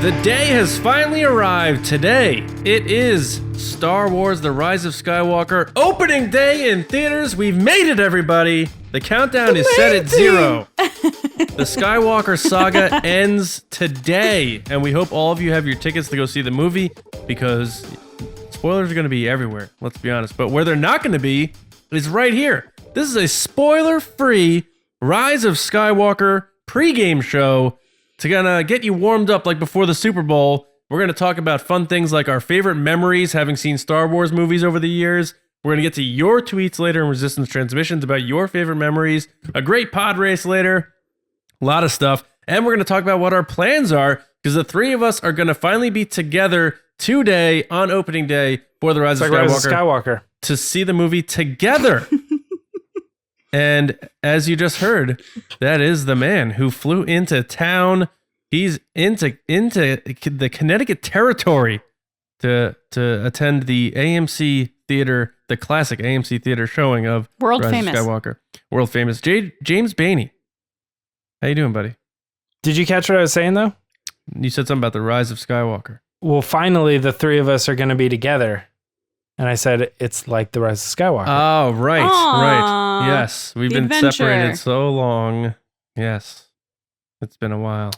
The day has finally arrived. Today, it is Star Wars The Rise of Skywalker opening day in theaters. We've made it, everybody. The countdown is set at 0. The Skywalker saga ends today, and we hope all of you have your tickets to go see the movie, because spoilers are going to be everywhere, let's be honest. But where they're not going to be is right here. This is a spoiler-free Rise of Skywalker pregame show to gonna get you warmed up like before the Super Bowl. We're gonna talk about fun things like our favorite memories, having seen Star Wars movies over the years. We're gonna get to your tweets later in Resistance Transmissions about your favorite memories, a great pod race later, a lot of stuff. And we're gonna talk about what our plans are, because the three of us are gonna finally be together today on opening day for the Rise of Skywalker to see the movie together. And as you just heard, that is the man who flew into town. He's into the Connecticut territory to attend the AMC theater, the classic AMC theater showing of World Rise famous of Skywalker. World famous. James Baney. How you doing, buddy? Did you catch what I was saying, though? You said something about the Rise of Skywalker. Well, finally, the three of us are going to be together. And I said, it's like the Rise of Skywalker. Oh, right, Aww, right. Yes, we've been adventure. separated so long. Yes, it's been a while.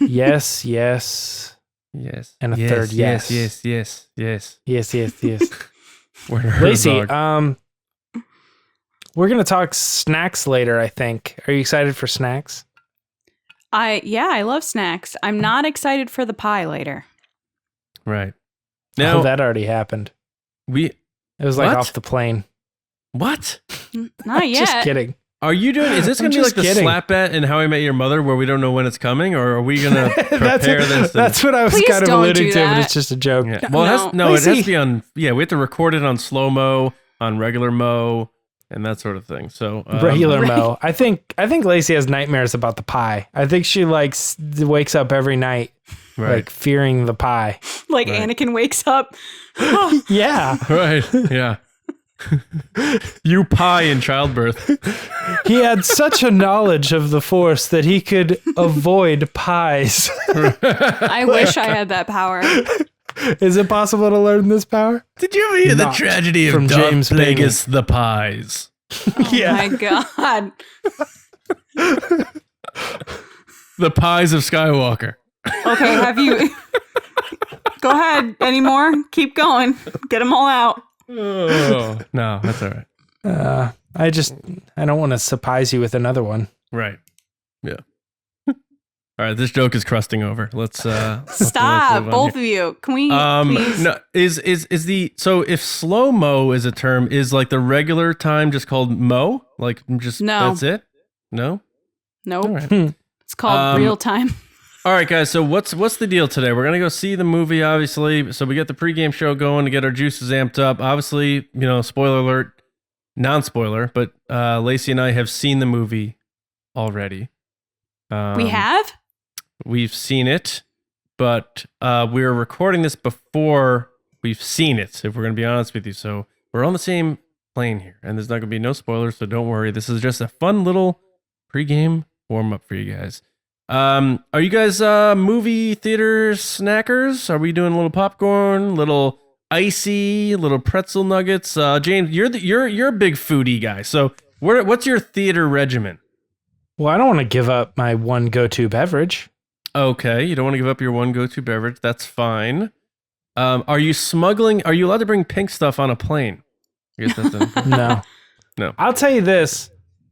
Yes. Yes. And a third yes. Yes. Lacey, we're going to talk snacks later, I think. Are you excited for snacks? I love snacks. I'm not excited for the pie later. Right. Now, that already happened. It was like What? off the plane. What? Not yet. Just kidding. Are you doing? Is this going to be like the slap bet in How I Met Your Mother, where we don't know when it's coming, or are we going to prepare this? That's what I was Please kind of don't alluding do to, that. but it's just a joke. Yeah. Well, it has Lacey. to be on. Yeah, we have to record it on slow mo, on regular mo, and that sort of thing. So Regular Mo. I think Lacey has nightmares about the pie. I think she wakes up every night like fearing the pie. Like Right. Anakin wakes up. Yeah. Right. Yeah. You pie in childbirth. He had such a knowledge of the Force that he could avoid pies. I wish I had that power. Is it possible to learn this power? Did you ever hear the Not tragedy of from Darth James Plagueis the Pies? Yeah. My God. The Pies of Skywalker. Okay, have you... Go ahead. Any more? Keep going. Get them all out. Oh, no, that's all right. I don't want to surprise you with another one. Right. Yeah. All right, this joke is crusting over. Let's Stop, let's move on both here. of you. Can we please? No, is the so if slow mo is a term, is like the regular time just called mo? Like just No. that's it? No? Nope. All right. It's called real time. All right, guys. So what's the deal today? We're gonna go see the movie, obviously. So we get the pregame show going to get our juices amped up. Obviously, spoiler alert, non-spoiler, but Lacey and I have seen the movie already. We have? We've seen it, but we're recording this before we've seen it, if we're gonna be honest with you. So we're on the same plane here, and there's not gonna be no spoilers, so don't worry. This is just a fun little pregame warm-up for you guys. Are you guys movie theater snackers? Are we doing a little popcorn, little icy, little pretzel nuggets? James, you're a big foodie guy. So what's your theater regimen? Well, I don't want to give up my one go-to beverage. Okay, you don't want to give up your one go-to beverage. That's fine. Are you smuggling? Are you allowed to bring pink stuff on a plane? I guess that's No. No. I'll tell you this.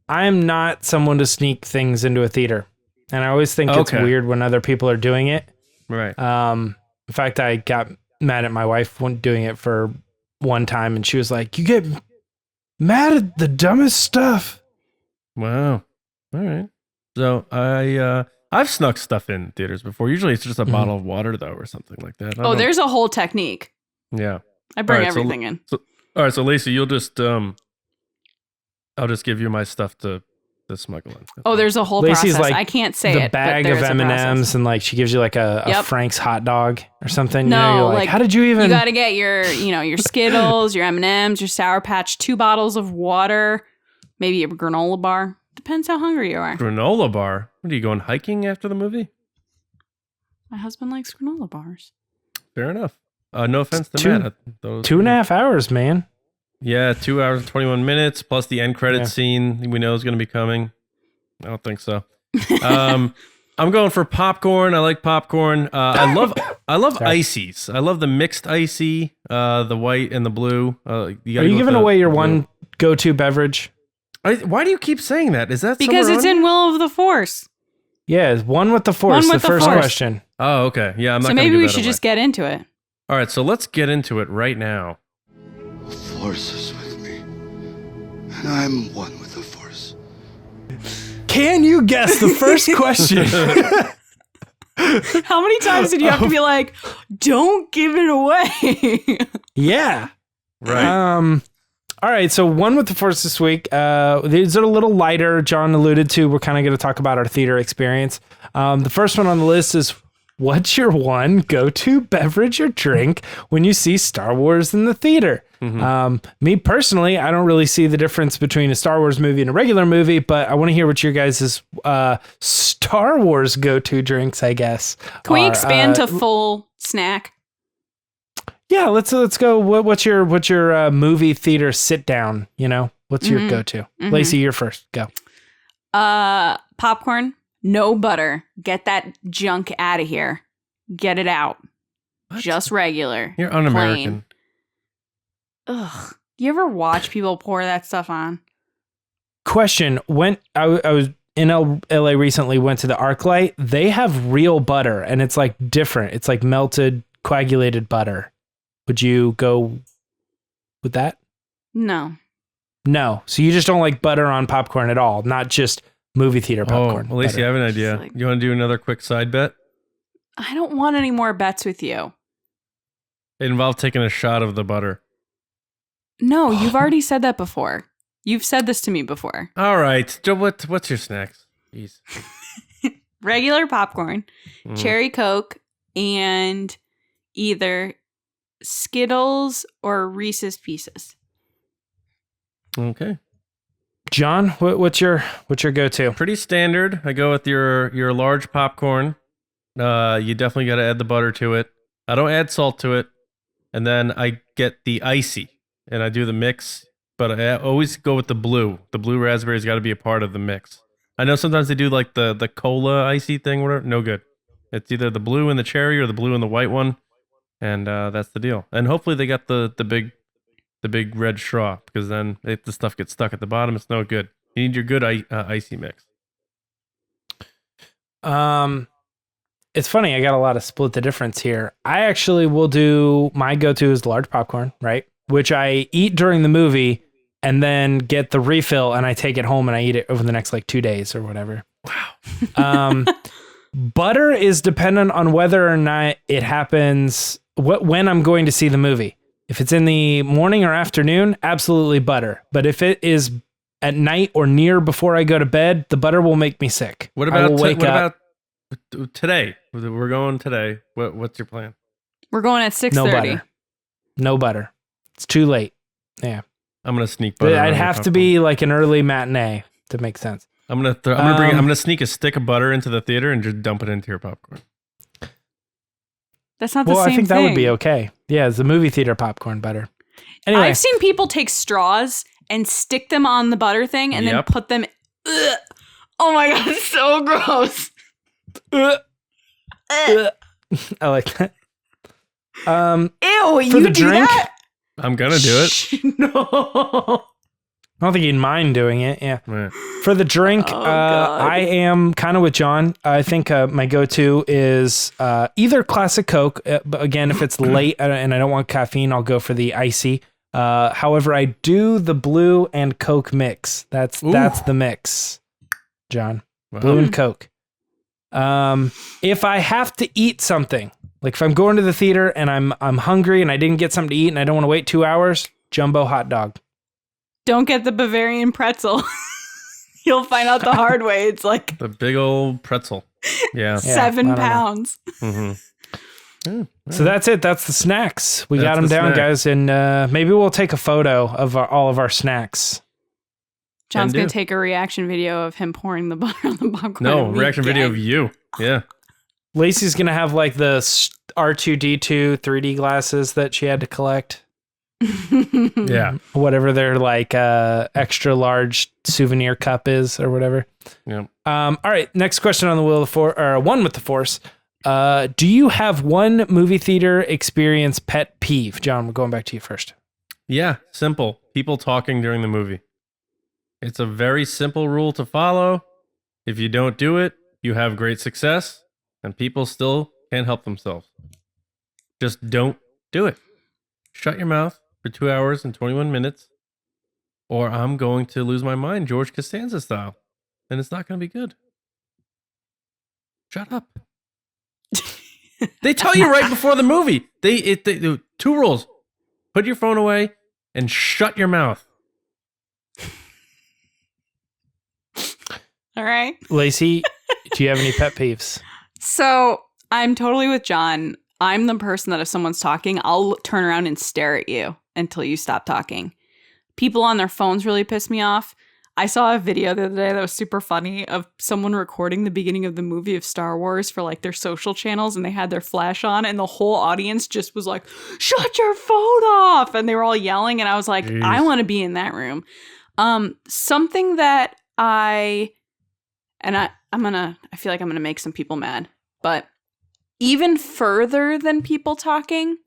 I am not someone to sneak things into a theater. And I always think it's Okay. weird when other people are doing it. Right. In fact, I got mad at my wife when doing it for one time, and she was like, "You get mad at the dumbest stuff." Wow. All right. So I've snuck stuff in theaters before. Usually it's just a bottle of water though, or something like that. I don't- There's a whole technique. Yeah. I bring All right, everything in. All right. So Lacey, you'll just I'll just give you my stuff to smuggle in. There's a whole Lacey's process. like I can't say the it, bag but of there's a process. M&Ms, and like she gives you like a Yep. Frank's hot dog or something. No, you're like, how did you even? You got to get your Skittles, your M&Ms, your Sour Patch, 2 bottles of water, maybe a granola bar. Depends how hungry you are. Granola bar. What are you going hiking after the movie? My husband likes granola bars. Fair enough. No offense to Matt. Those 2.5 hours, man. Yeah, 2 hours and 21 minutes plus the end credit scene we know is going to be coming. I don't think so. I'm going for popcorn. I like popcorn. I love ices. I love the mixed icy, the white and the blue. Are you giving away your one go-to beverage? Why do you keep saying that? Is that because it's in Will of the Force? Yeah, one with the Force. The first question. Oh, okay. Yeah, I'm not. So maybe we should just get into it. All right, so let's get into it right now. The Force is with me, and I'm one with the Force. Can you guess the first question? How many times did you have to be like, don't give it away? Yeah. Right. All right, so one with the Force this week. These are a little lighter. John alluded to. We're kind of going to talk about our theater experience. The first one on the list is, what's your one go-to beverage or drink when you see Star Wars in the theater? Me personally, I don't really see the difference between a Star Wars movie and a regular movie, but I want to hear what your guys' Star Wars go-to drinks, I guess. Can we expand to full snack? Yeah, let's go. What's your movie theater sit down? You know, what's your go-to? Lacey, you're first. Go. Popcorn, no butter. Get that junk out of here. Get it out. What? Just regular. You're un-American. Plain. Ugh. Do you ever watch people pour that stuff on? Question: When I was in LA recently, went to the ArcLight. They have real butter, and it's like different. It's like melted, coagulated butter. Would you go with that? No. No. So you just don't like butter on popcorn at all, not just movie theater popcorn. Oh, well, Lacey, I have an idea. Like, you want to do another quick side bet? I don't want any more bets with you. It involved taking a shot of the butter. No, you've already said that before. You've said this to me before. All right. Joe, what's your snacks? Jeez. Regular popcorn, cherry Coke, and either Skittles or Reese's Pieces. Okay. John, what's your go-to? Pretty standard. I go with your large popcorn. You definitely got to add the butter to it. I don't add salt to it. And then I get the icy and I do the mix, but I always go with the blue. The blue raspberry's got to be a part of the mix. I know sometimes they do like the cola icy thing, whatever. No good. It's either the blue and the cherry or the blue and the white one. And that's the deal. And hopefully they got the big red straw, because then if the stuff gets stuck at the bottom, it's no good. You need your good icy mix. It's funny. I got a lot of split the difference here. I actually will do my go-to is large popcorn, right? Which I eat during the movie and then get the refill and I take it home and I eat it over the next like 2 days or whatever. Wow. Butter is dependent on whether or not it happens when I'm going to see the movie. If it's in the morning or afternoon, absolutely butter. But if it is at night or near before I go to bed, the butter will make me sick. What about today? We're going today. What's your plan? We're going at 6:30. No butter. No butter. It's too late. Yeah. I'm gonna sneak butter. I'd have to be like an early matinee to make sense. I'm gonna sneak a stick of butter into the theater and just dump it into your popcorn. That's not the same thing. I think that would be okay. Yeah, it's the movie theater popcorn butter. Anyway. I've seen people take straws and stick them on the butter thing and then put them. Ugh. Oh my god, it's so gross. I like that. Ew, you do drink, that? I'm gonna do it. No. I don't think you'd mind doing it. Yeah. Right. For the drink, I am kind of with John. I think my go-to is either classic Coke. But again, if it's late and I don't want caffeine, I'll go for the icy. However, I do the blue and Coke mix. That's the mix, John. Wow. Blue and Coke. If I have to eat something, like if I'm going to the theater and I'm hungry and I didn't get something to eat and I don't want to wait 2 hours, jumbo hot dog. Don't get the Bavarian pretzel. You'll find out the hard way. It's like the big old pretzel. Yeah. 7 pounds. Mm-hmm. Yeah, so that's it. That's the snacks. We got them down, guys. And maybe we'll take a photo of all of our snacks. John's going to take a reaction video of him pouring the butter on the popcorn. No, reaction video of you. Yeah. Lacey's gonna have like the R2D2 3D glasses that she had to collect. Yeah. Whatever their like extra large souvenir cup is or whatever. Yeah. All right, next question on the wheel of force, or one with the force. Do you have one movie theater experience pet peeve? John, we're going back to you first. Yeah, simple. People talking during the movie. It's a very simple rule to follow. If you don't do it, you have great success, and people still can't help themselves. Just don't do it. Shut your mouth for 2 hours and 21 minutes, or I'm going to lose my mind, George Costanza style, and it's not going to be good. Shut up. They tell you right before the movie. They 2 rules. Put your phone away and shut your mouth. All right. Lacey, do you have any pet peeves? So I'm totally with John. I'm the person that if someone's talking, I'll turn around and stare at you until you stop talking. People on their phones really piss me off. I saw a video the other day that was super funny of someone recording the beginning of the movie of Star Wars for like their social channels, and they had their flash on, and the whole audience just was like, shut your phone off. And they were all yelling. And I was like, Jeez. I want to be in that room. Something that I feel like I'm going to make some people mad, but even further than people talking,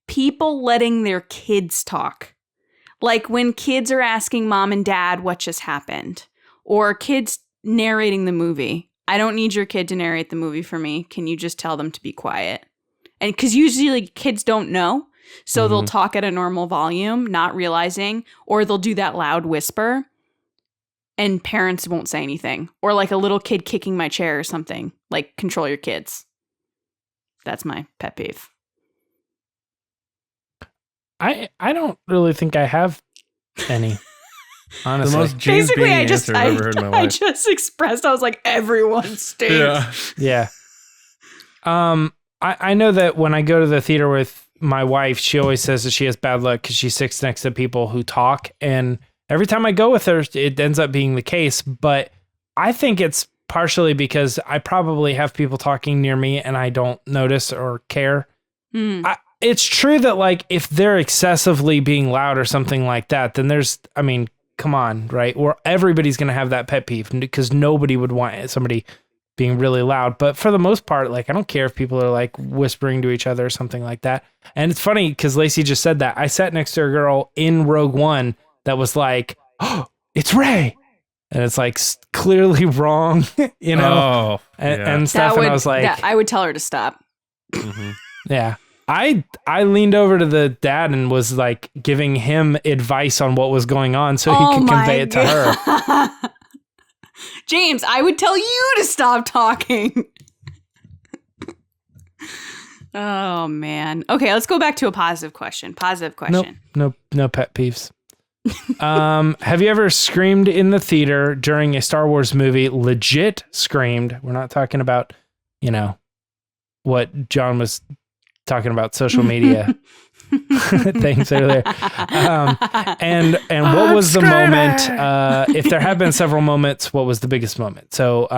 people letting their kids talk. Like when kids are asking mom and dad what just happened, or kids narrating the movie. I don't need your kid to narrate the movie for me. Can you just tell them to be quiet? And because usually kids don't know, so they'll talk at a normal volume, not realizing, or they'll do that loud whisper. And parents won't say anything. Or like a little kid kicking my chair or something. Like, control your kids. That's my pet peeve. I don't really think I have any. Honestly. The most James Basically, Beanie answer I've ever heard in my I life. just expressed, I was like, everyone stinks. Yeah. Yeah. I know that when I go to the theater with my wife, she always says that she has bad luck because she sits next to people who talk, and every time I go with her, it ends up being the case. But I think it's partially because I probably have people talking near me and I don't notice or care. It's true that like if they're excessively being loud or something like that, then come on, right? Or everybody's going to have that pet peeve because nobody would want somebody being really loud. But for the most part, like I don't care if people are like whispering to each other or something like that. And it's funny because Lacey just said that. I sat next to a girl in Rogue One that was like, oh, it's Rey. And it's like clearly wrong, you know, and stuff. And I was like, I would tell her to stop. Yeah. I leaned over to the dad and was like giving him advice on what was going on so he could convey it to her. James, I would tell you to stop talking. Oh, man. Okay, let's go back to a positive question. No pet peeves. Have you ever screamed in the theater during a Star Wars movie? Legit screamed. We're not talking about, what John was talking about, social media things earlier. And what was the moment? If there have been several moments, what was the biggest moment? So,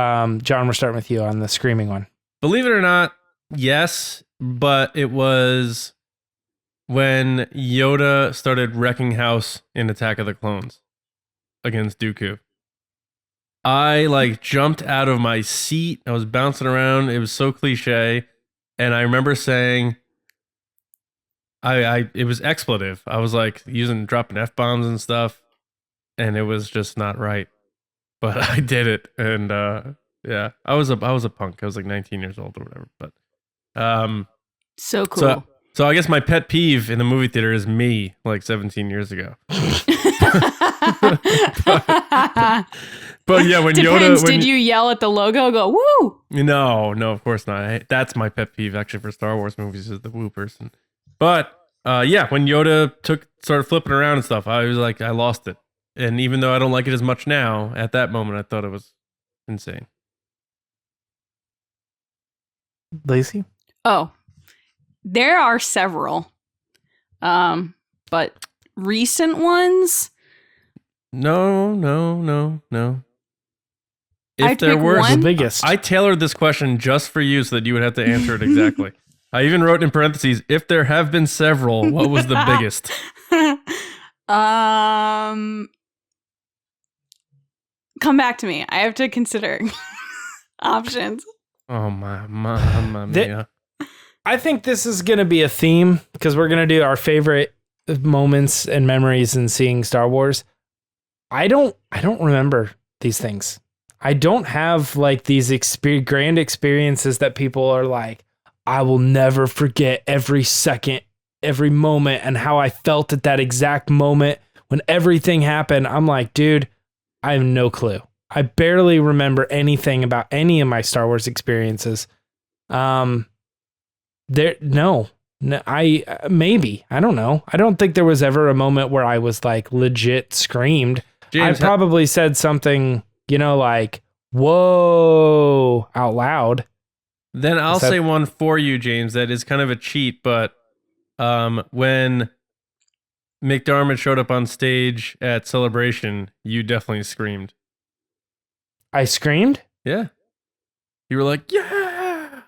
John, we're starting with you on the screaming one. Believe it or not, yes, but it was when Yoda started wrecking house in Attack of the Clones against Dooku. I like jumped out of my seat. I was bouncing around. It was so cliche. And I remember saying, it was expletive. I was like dropping F-bombs and stuff. And it was just not right. But I did it. And yeah, I was a punk. I was like 19 years old or whatever. But so cool. So I guess my pet peeve in the movie theater is me, like 17 years ago. but yeah, when Depends, Yoda... did you yell at the logo, go, woo? No, of course not. That's my pet peeve, actually, for Star Wars movies, is the woo person. But yeah, when Yoda started flipping around and stuff, I was like, I lost it. And even though I don't like it as much now, at that moment, I thought it was insane. Lacey? Oh, there are several. But recent ones? No. If I'd there pick were one. The biggest. I tailored this question just for you so that you would have to answer it exactly. I even wrote in parentheses, if there have been several, what was the biggest? Come back to me. I have to consider options. Oh my mamma mia. I think this is going to be a theme because we're going to do our favorite moments and memories in seeing Star Wars. I don't remember these things. I don't have like these grand experiences that people are like, I will never forget every second, every moment, and how I felt at that exact moment when everything happened. I'm like, dude, I have no clue. I barely remember anything about any of my Star Wars experiences. I don't know. I don't think there was ever a moment where I was like legit screamed. James, I probably said something, like, whoa, out loud. Then I'll say one for you, James, that is kind of a cheat, but when McDermott showed up on stage at Celebration, you definitely screamed. I screamed? Yeah. You were like, yeah.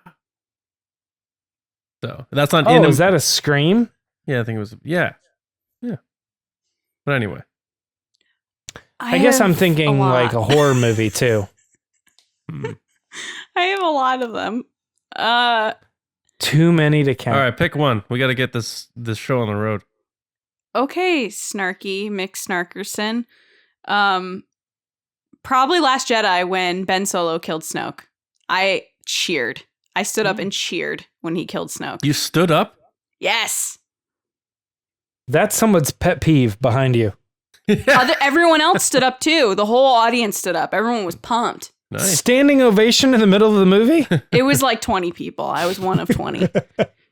So that's not Oh, is that a scream? Yeah, I think it was. Yeah. Yeah. But anyway. I guess I'm thinking like a horror movie too. I have a lot of them. Too many to count. All right, pick one. We got to get this show on the road. Okay, Snarky Mick Snarkerson. Probably Last Jedi when Ben Solo killed Snoke. I cheered. I stood up and cheered when he killed Snoke. You stood up? Yes. That's someone's pet peeve behind you. Everyone else stood up too. The whole audience stood up. Everyone was pumped. Nice. Standing ovation in the middle of the movie? It was like 20 people. I was one of 20.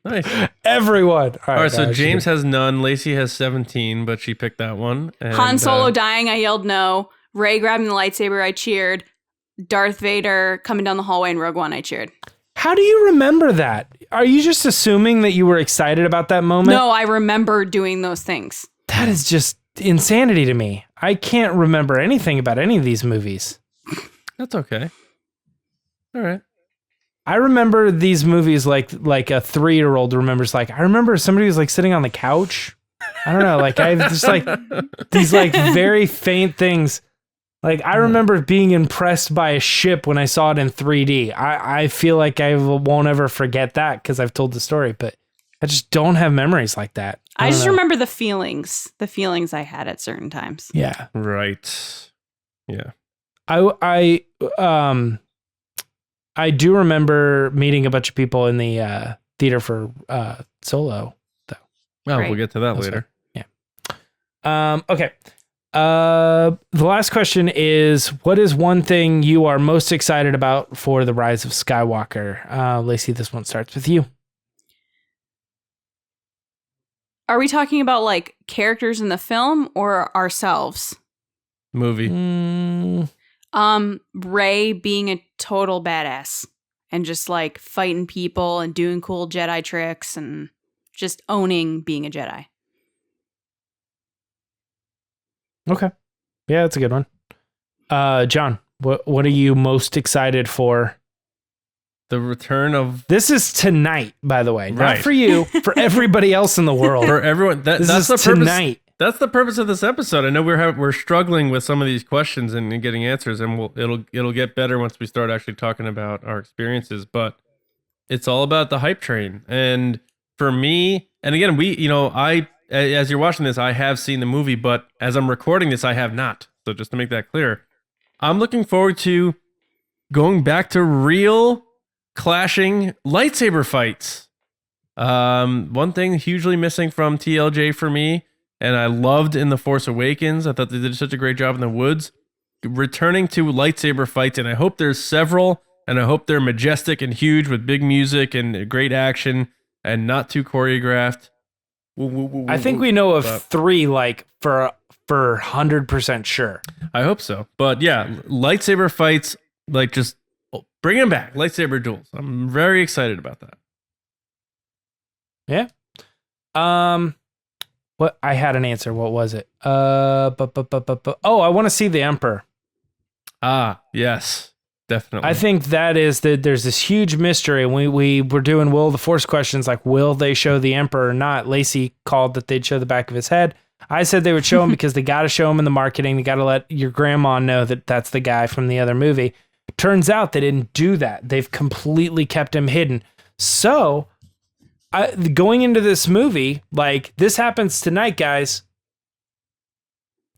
Nice. Everyone. All right, so James has none. Lacey has 17, but she picked that one. And, Han Solo dying, I yelled no. Rey grabbing the lightsaber, I cheered. Darth Vader coming down the hallway in Rogue One, I cheered. How do you remember that? Are you just assuming that you were excited about that moment? No, I remember doing those things. That is just insanity to me. I can't remember anything about any of these movies. That's okay. All right. I remember these movies like a 3-year-old remembers. Like, I remember somebody was like sitting on the couch. I don't know. Like, I just like these like very faint things. Like, I remember being impressed by a ship when I saw it in 3D. I feel like I won't ever forget that because I've told the story, but I just don't have memories like that. I just remember the feelings I had at certain times. Yeah. Right. Yeah. I do remember meeting a bunch of people in the theater for Solo, though. Oh, Right. we'll get to that later. Yeah. Okay. The last question is, what is one thing you are most excited about for the Rise of Skywalker? Lacey, this one starts with you. Are we talking about like characters in the film or ourselves? Movie. Rey being a total badass and just like fighting people and doing cool Jedi tricks and just owning being a Jedi. Okay. Yeah, that's a good one. John, what are you most excited for? The return of... This is tonight, by the way. Not Right. for you, for everybody else in the world. For everyone. This That's is the purpose. tonight. That's the purpose of this episode. I know we're struggling with some of these questions and getting answers, and it'll get better once we start actually talking about our experiences. But it's all about the hype train. And for me, and again, as you're watching this, I have seen the movie, but as I'm recording this, I have not. So just to make that clear, I'm looking forward to going back to real clashing lightsaber fights. One thing hugely missing from TLJ for me, and I loved in The Force Awakens, I thought they did such a great job in the woods, returning to lightsaber fights, and I hope there's several, and I hope they're majestic and huge with big music and great action and not too choreographed. I think we know of 3, like, for 100% sure. I hope so. But yeah, lightsaber fights, like, just bring them back. Lightsaber duels. I'm very excited about that. Yeah. What I had an answer. What was it? Oh, I want to see the Emperor. Ah, yes. Definitely. I think that is that there's this huge mystery. We were doing Will of the Force questions like, will they show the Emperor or not? Lacey called that they'd show the back of his head. I said they would show him because they got to show him in the marketing. They got to let your grandma know that that's the guy from the other movie. Turns out they didn't do that. They've completely kept him hidden. So going into this movie, like this happens tonight, guys.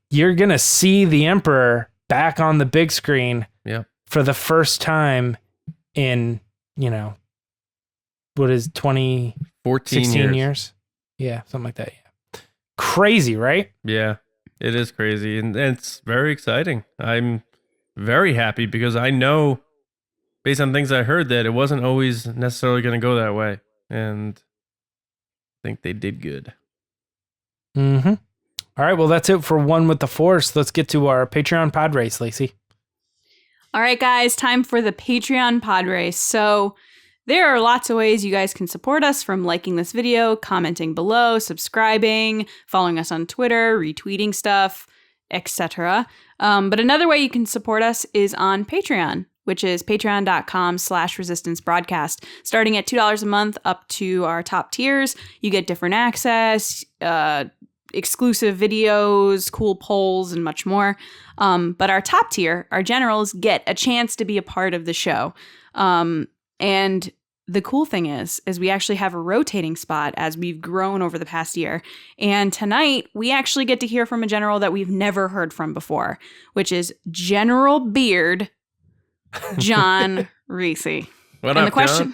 You're going to see the Emperor back on the big screen. Yeah. For the first time in, what is 16 years? Yeah, something like that. Yeah. Crazy, right? Yeah, it is crazy. And it's very exciting. I'm very happy because I know, based on things I heard, that it wasn't always necessarily going to go that way. And I think they did good. Mm-hmm. All right, well, that's it for One with the Force. Let's get to our Patreon pod race, Lacey. All right, guys, time for the Patreon pod race. So there are lots of ways you guys can support us, from liking this video, commenting below, subscribing, following us on Twitter, retweeting stuff, etc. But another way you can support us is on Patreon, which is patreon.com/resistance broadcast. Starting at $2 a month up to our top tiers, you get different access, exclusive videos, cool polls, and much more. But our top tier, our generals, get a chance to be a part of the show. And the cool thing is we actually have a rotating spot as we've grown over the past year. And tonight, we actually get to hear from a general that we've never heard from before, which is General Beard, John Reese. What and up, John?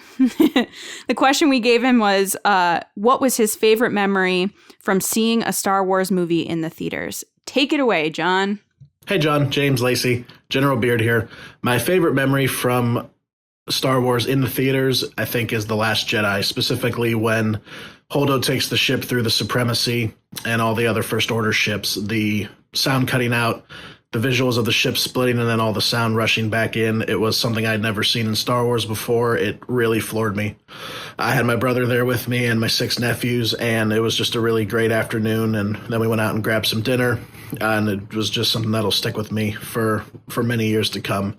The question we gave him was, what was his favorite memory from seeing a Star Wars movie in the theaters? Take it away, John. Hey, John. James Lacey, General Beard here. My favorite memory from Star Wars in the theaters, I think, is The Last Jedi, specifically when Holdo takes the ship through the Supremacy and all the other First Order ships, the sound cutting out, the visuals of the ship splitting, and then all the sound rushing back in. It was something I'd never seen in Star Wars before. It really floored me. I had my brother there with me and my 6 nephews, and it was just a really great afternoon. And then we went out and grabbed some dinner, and it was just something that'll stick with me for many years to come.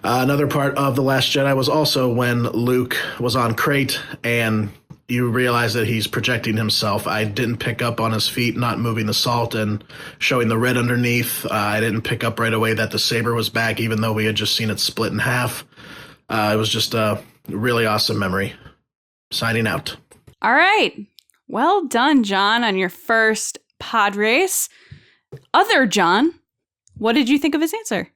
Another part of The Last Jedi was also when Luke was on Crate, and you realize that he's projecting himself. I didn't pick up on his feet not moving the salt and showing the red underneath. I didn't pick up right away that the saber was back, even though we had just seen it split in half. It was just a really awesome memory. Signing out. All right. Well done, John, on your first pod race. Other John, what did you think of his answer?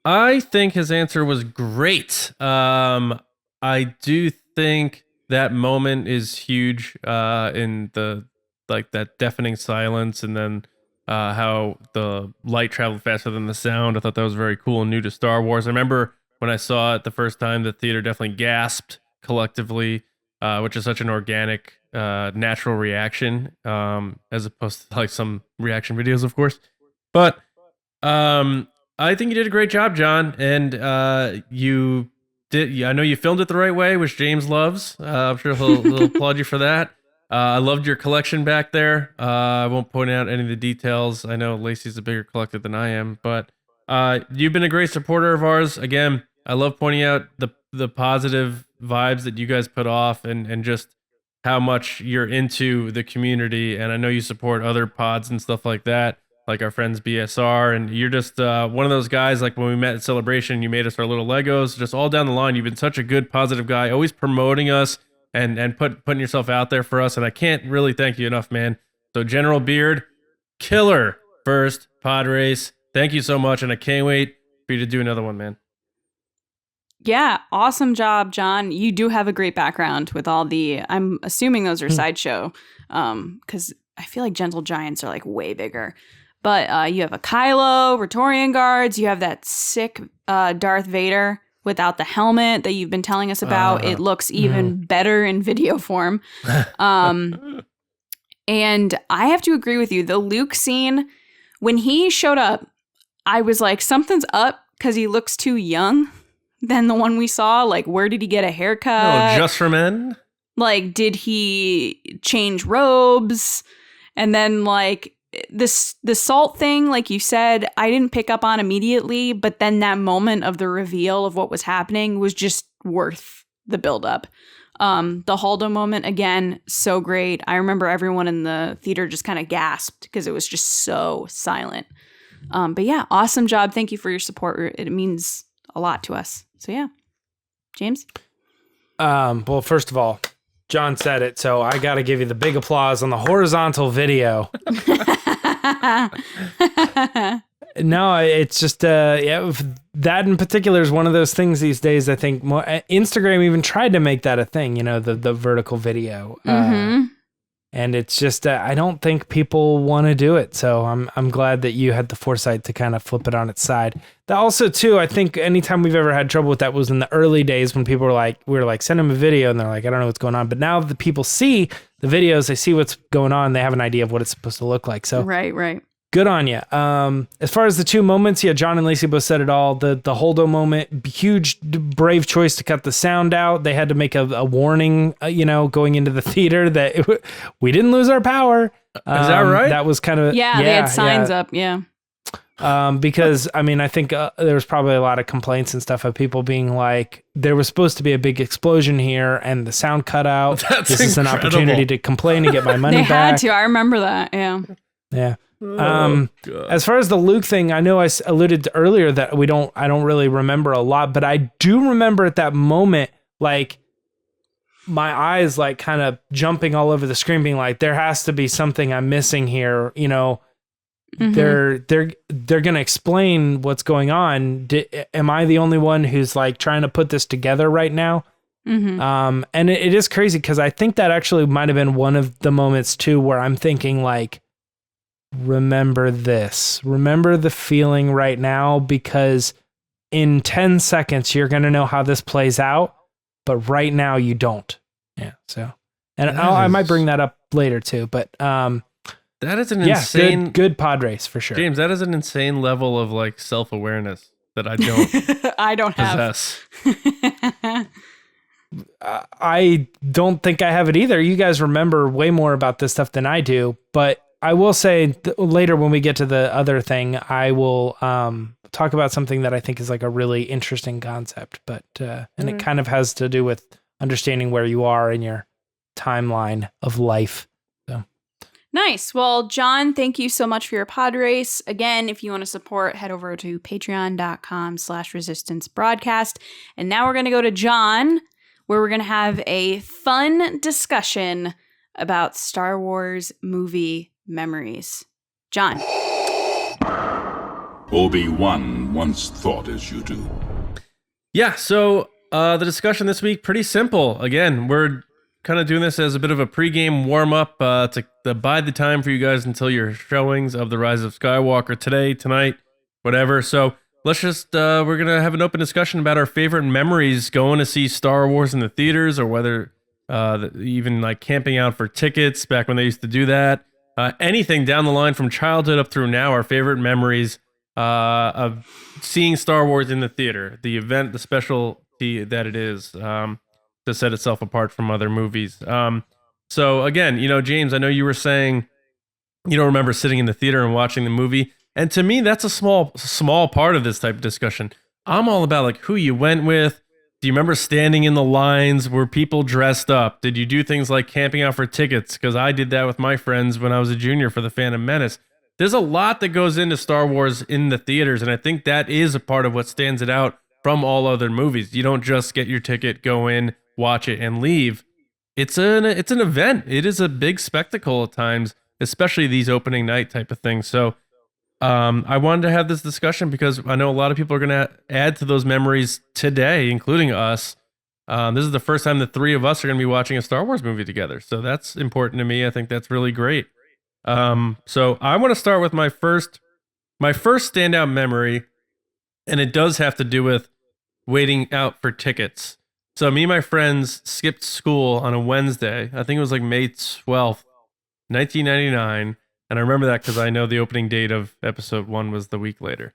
I think his answer was great. I do think that moment is huge in the that deafening silence, and then how the light traveled faster than the sound. I thought that was very cool and new to Star Wars. I remember when I saw it the first time, the theater definitely gasped collectively, which is such an organic, natural reaction, as opposed to like some reaction videos, of course. But I think you did a great job, John, and you did. I know you filmed it the right way, which James loves. I'm sure he'll applaud you for that. I loved your collection back there. I won't point out any of the details. I know Lacey's a bigger collector than I am, but you've been a great supporter of ours. Again, I love pointing out the positive vibes that you guys put off, and just how much you're into the community. And I know you support other pods and stuff like that, like our friends BSR, and you're just one of those guys. Like when we met at Celebration, you made us our little Legos. Just all down the line, you've been such a good, positive guy, always promoting us and putting yourself out there for us. And I can't really thank you enough, man. So General Beard, killer first pod race. Thank you so much, and I can't wait for you to do another one, man. Yeah, awesome job, John. You do have a great background with all the, I'm assuming those are sideshow, because I feel like Gentle Giants are like way bigger. But you have a Kylo, Praetorian Guards, you have that sick Darth Vader without the helmet that you've been telling us about. It looks even better in video form. And I have to agree with you. The Luke scene, when he showed up, I was like, something's up because he looks too young than the one we saw. Like, where did he get a haircut? Oh, just for men? Like, did he change robes? And then, like, the salt thing, like you said, I didn't pick up on immediately, but then that moment of the reveal of what was happening was just worth the buildup. The Holdo moment, again, so great. I remember everyone in the theater just kind of gasped because it was just so silent. But yeah, awesome job. Thank you for your support. It means a lot to us. So yeah. James? Well, first of all, John said it, so I got to give you the big applause on the horizontal video. No, it's just that in particular is one of those things these days. I think Instagram even tried to make that a thing, the vertical video. And it's just I don't think people want to do it. So I'm glad that you had the foresight to kind of flip it on its side. That also too, I think anytime we've ever had trouble with that was in the early days when people we were like, send them a video, and they're like, I don't know what's going on. But now the people see the videos, they see what's going on, they have an idea of what it's supposed to look like. So right. Good on you. As far as the two moments, yeah, John and Lacey both said it all. The Holdo moment, huge, brave choice to cut the sound out. They had to make a warning, going into the theater that we didn't lose our power. Is that right? That was kind of they had signs up. Yeah. Because I think there was probably a lot of complaints and stuff of people being like, there was supposed to be a big explosion here and the sound cut out. This is an opportunity to complain and get my money they back. They had to. I remember that. Yeah. Yeah. As far as the Luke thing, I know I alluded to earlier that I don't really remember a lot, but I do remember at that moment, like my eyes, like kind of jumping all over the screen, being like, there has to be something I'm missing here. They're going to explain what's going on. Am I the only one who's like trying to put this together right now? And it is crazy because I think that actually might have been one of the moments too, where I'm thinking like, remember this, remember the feeling right now, because in 10 seconds, you're going to know how this plays out, but right now you don't. Yeah. So, and I might bring that up later too, but, that is an insane, good pod race for sure. James, that is an insane level of like self-awareness that I don't, I don't possess. Have. I don't think I have it either. You guys remember way more about this stuff than I do, but I will say later when we get to the other thing, I will talk about something that I think is like a really interesting concept, but and it kind of has to do with understanding where you are in your timeline of life. So nice. Well, John, thank you so much for your pod race. Again, if you want to support, head over to patreon.com/resistance broadcast. And now we're going to go to John, where we're going to have a fun discussion about Star Wars movie memories. John. Obi-Wan once thought as you do. Yeah, so the discussion this week, pretty simple. Again, we're kind of doing this as a bit of a pregame warm-up to bide the time for you guys until your showings of The Rise of Skywalker today, tonight, whatever. So let's just, we're going to have an open discussion about our favorite memories going to see Star Wars in the theaters, or whether even like camping out for tickets back when they used to do that. Anything down the line from childhood up through now, our favorite memories of seeing Star Wars in the theater, the event, the specialty that it is to set itself apart from other movies. So again, James, I know you were saying you don't remember sitting in the theater and watching the movie. And to me, that's a small part of this type of discussion. I'm all about like who you went with. Do you remember standing in the lines? Were people dressed up? Did you do things like camping out for tickets? Because I did that with my friends when I was a junior for The Phantom Menace. There's a lot that goes into Star Wars in the theaters, and I think that is a part of what stands it out from all other movies. You don't just get your ticket, go in, watch it, and leave. It's an event. It is a big spectacle at times, especially these opening night type of things. So I wanted to have this discussion because I know a lot of people are going to add to those memories today, including us. This is the first time the three of us are going to be watching a Star Wars movie together. So that's important to me. I think that's really great. So I want to start with my first standout memory, and it does have to do with waiting out for tickets. So me and my friends skipped school on a Wednesday. I think it was like May 12th, 1999. And I remember that because I know the opening date of episode 1 was the week later.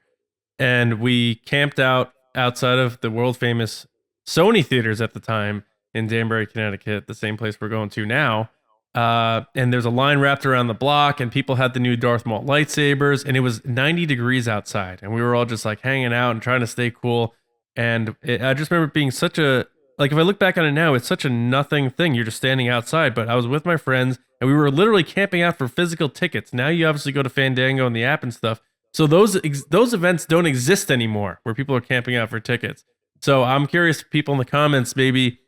And we camped out outside of the world famous Sony theaters at the time in Danbury, Connecticut, the same place we're going to now. and there's a line wrapped around the block, and people had the new Darth Maul lightsabers, and it was 90 degrees outside, and we were all just like hanging out and trying to stay cool. And I just remember it being such a, like, if I look back on it now, it's such a nothing thing. You're just standing outside, but I was with my friends, and we were literally camping out for physical tickets. Now you obviously go to Fandango and the app and stuff. So those events don't exist anymore, where people are camping out for tickets. So I'm curious, people in the comments, maybe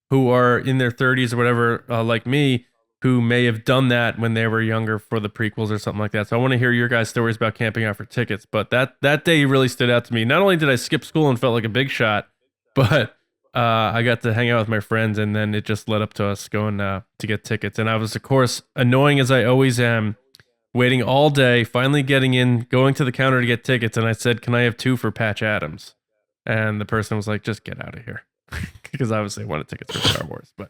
who are in their 30s or whatever, like me, who may have done that when they were younger for the prequels or something like that. So I want to hear your guys' stories about camping out for tickets. But that day really stood out to me. Not only did I skip school and felt like a big shot, but I got to hang out with my friends, and then it just led up to us going to get tickets. And I was, of course, annoying as I always am, waiting all day, finally getting in, going to the counter to get tickets. And I said, "Can I have 2 for Patch Adams?" And the person was like, "Just get out of here." Because obviously I wanted tickets for Star Wars. But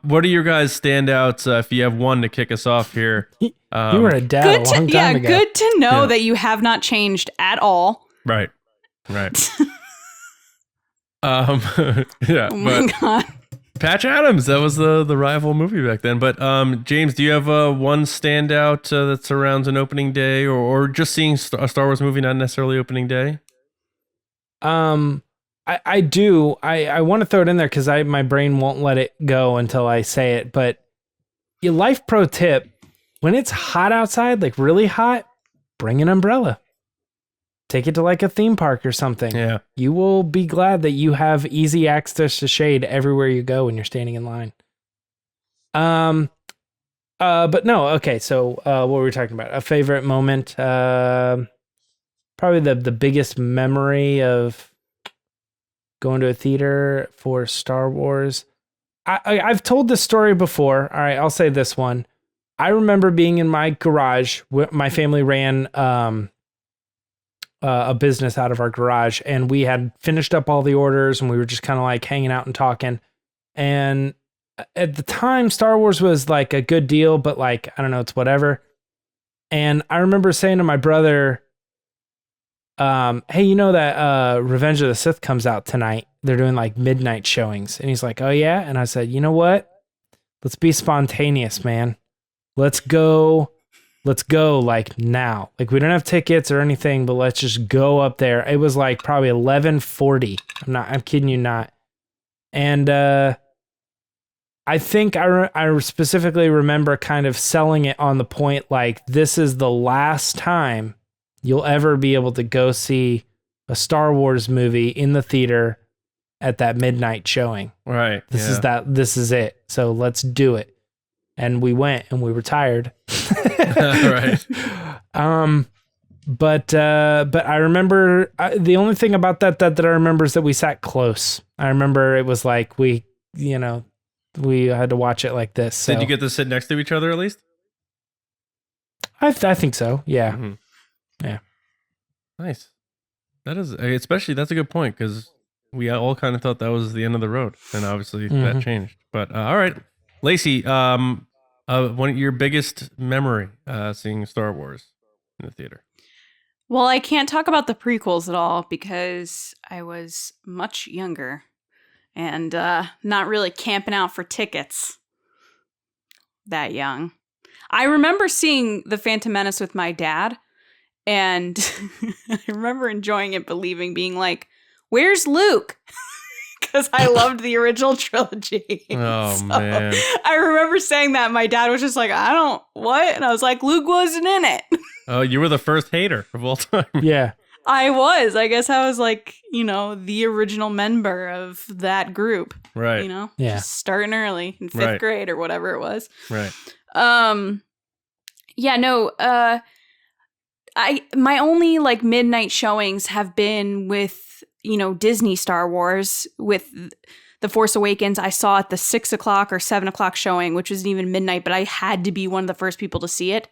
what are your guys' standouts? If you have one to kick us off here. You were a dad a long time ago. Good to know that you have not changed at all. Right. Yeah, Oh my God. Patch Adams, that was the rival movie back then. But James, do you have one standout that surrounds an opening day, or just seeing a Star Wars movie, not necessarily opening day? I do. I want to throw it in there because my brain won't let it go until I say it. But your life pro tip: when it's hot outside, like really hot, bring an umbrella. Take it to like a theme park or something. Yeah. You will be glad that you have easy access to shade everywhere you go when you're standing in line. But no, okay. So, what were we talking about? A favorite moment? Probably the biggest memory of going to a theater for Star Wars. I've told this story before. All right, I'll say this one. I remember being in my garage. My family ran a business out of our garage, and we had finished up all the orders, and we were just kind of like hanging out and talking. And at the time, Star Wars was like a good deal, but like, I don't know, it's whatever. And I remember saying to my brother, hey, you know that Revenge of the Sith comes out tonight? They're doing like midnight showings. And he's like, "Oh yeah?" And I said, "You know what? Let's be spontaneous, man. Let's go like now. Like, we don't have tickets or anything, but let's just go up there." It was like probably 11:40. I'm kidding you not. And I think I specifically remember kind of selling it on the point, like, this is the last time you'll ever be able to go see a Star Wars movie in the theater at that midnight showing. Right. This is it. So let's do it. And we went, and we were tired. Right. But I remember the only thing about that I remember is that we sat close. I remember it was like we had to watch it like this. So. Did you get to sit next to each other at least? I think so. Yeah. Mm-hmm. Yeah. Nice. That is, especially, that's a good point, because we all kind of thought that was the end of the road, and obviously that changed. But all right, Lacey, one of your biggest memory seeing Star Wars in the theater? Well, I can't talk about the prequels at all because I was much younger and not really camping out for tickets that young. I remember seeing The Phantom Menace with my dad, and I remember enjoying it, being like, "Where's Luke?" Because I loved the original trilogy. Oh, man. I remember saying that. My dad was just like, what? And I was like, Luke wasn't in it. Oh, you were the first hater of all time. Yeah. I was. I guess I was like, the original member of that group. Right. Yeah. Just starting early in fifth grade or whatever it was. Right. Yeah, no, my only like midnight showings have been with, Disney Star Wars. With The Force Awakens, I saw at the 6 o'clock or 7 o'clock showing, which wasn't even midnight, but I had to be one of the first people to see it.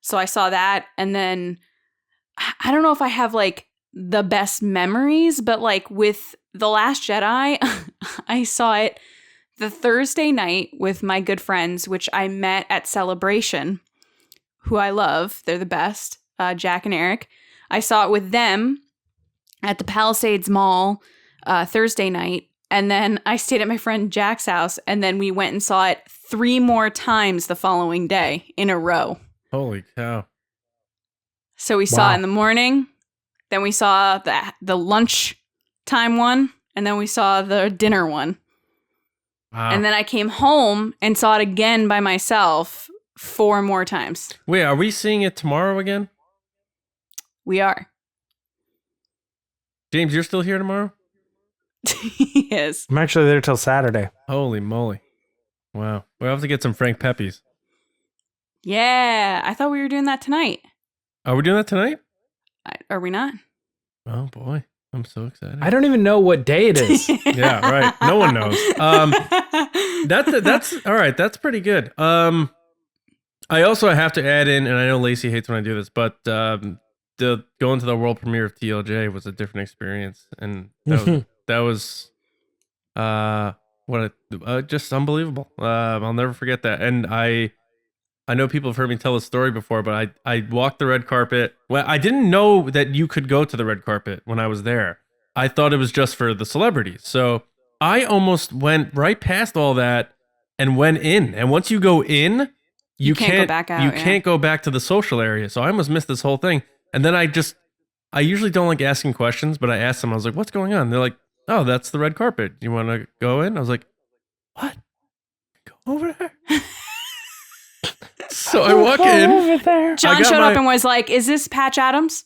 So I saw that. And then I don't know if I have like the best memories, but like with The Last Jedi, I saw it the Thursday night with my good friends, which I met at Celebration, who I love. They're the best, Jack and Eric. I saw it with them at the Palisades Mall Thursday night. And then I stayed at my friend Jack's house, and then we went and saw it 3 more times the following day in a row. Holy cow. So we saw it in the morning, then we saw the lunch time one, and then we saw the dinner one. Wow. And then I came home and saw it again by myself 4 more times. Wait, are we seeing it tomorrow again? We are. James, you're still here tomorrow? He is. I'm actually there till Saturday. Holy moly. Wow. We'll have to get some Frank Peppies. Yeah, I thought we were doing that tonight. Are we doing that tonight? Are we not? Oh boy. I'm so excited. I don't even know what day it is. Yeah, right. No one knows. That's all right. That's pretty good. I also have to add in, and I know Lacey hates when I do this, but the going to the world premiere of TLJ was a different experience, and that was just unbelievable. I'll never forget that. And I know people have heard me tell this story before, but I walked the red carpet. Well, I didn't know that you could go to the red carpet when I was there. I thought it was just for the celebrities. So I almost went right past all that and went in. And once you go in, you can't go back out. You can't go back to the social area. So I almost missed this whole thing. And then I usually don't like asking questions, but I asked them, I was like, what's going on? They're like, oh, that's the red carpet. You want to go in? I was like, what? Go over there? So I walk in. Over there. John showed up and was like, is this Patch Adams?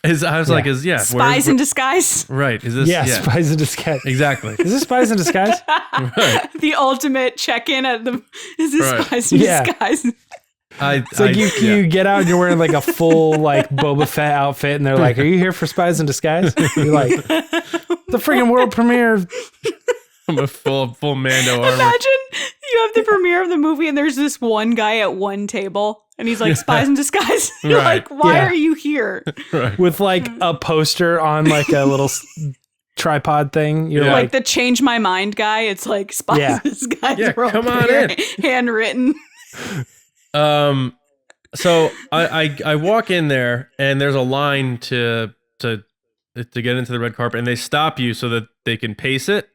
I was like, Spies in Disguise? Right. Is this? Yeah, Spies in Disguise. Exactly. Is this Spies in Disguise? Right. The ultimate check-in at the, is this Right. Spies in Disguise? It's like you get out and you're wearing like a full like Boba Fett outfit and they're like, are you here for Spies in Disguise? You're like, the freaking world premiere. I'm a full Mando armor. Imagine you have the premiere of the movie and there's this one guy at one table and he's like, Spies in Disguise. You're Right. like, why Yeah. are you here? Right. With like a poster on like a little tripod thing. You're Yeah. Like like, the Change My Mind guy. It's like Spies Yeah. in Disguise. Yeah, world come on premiere, in. handwritten. So I walk in there and there's a line to get into the red carpet and they stop you so that they can pace it.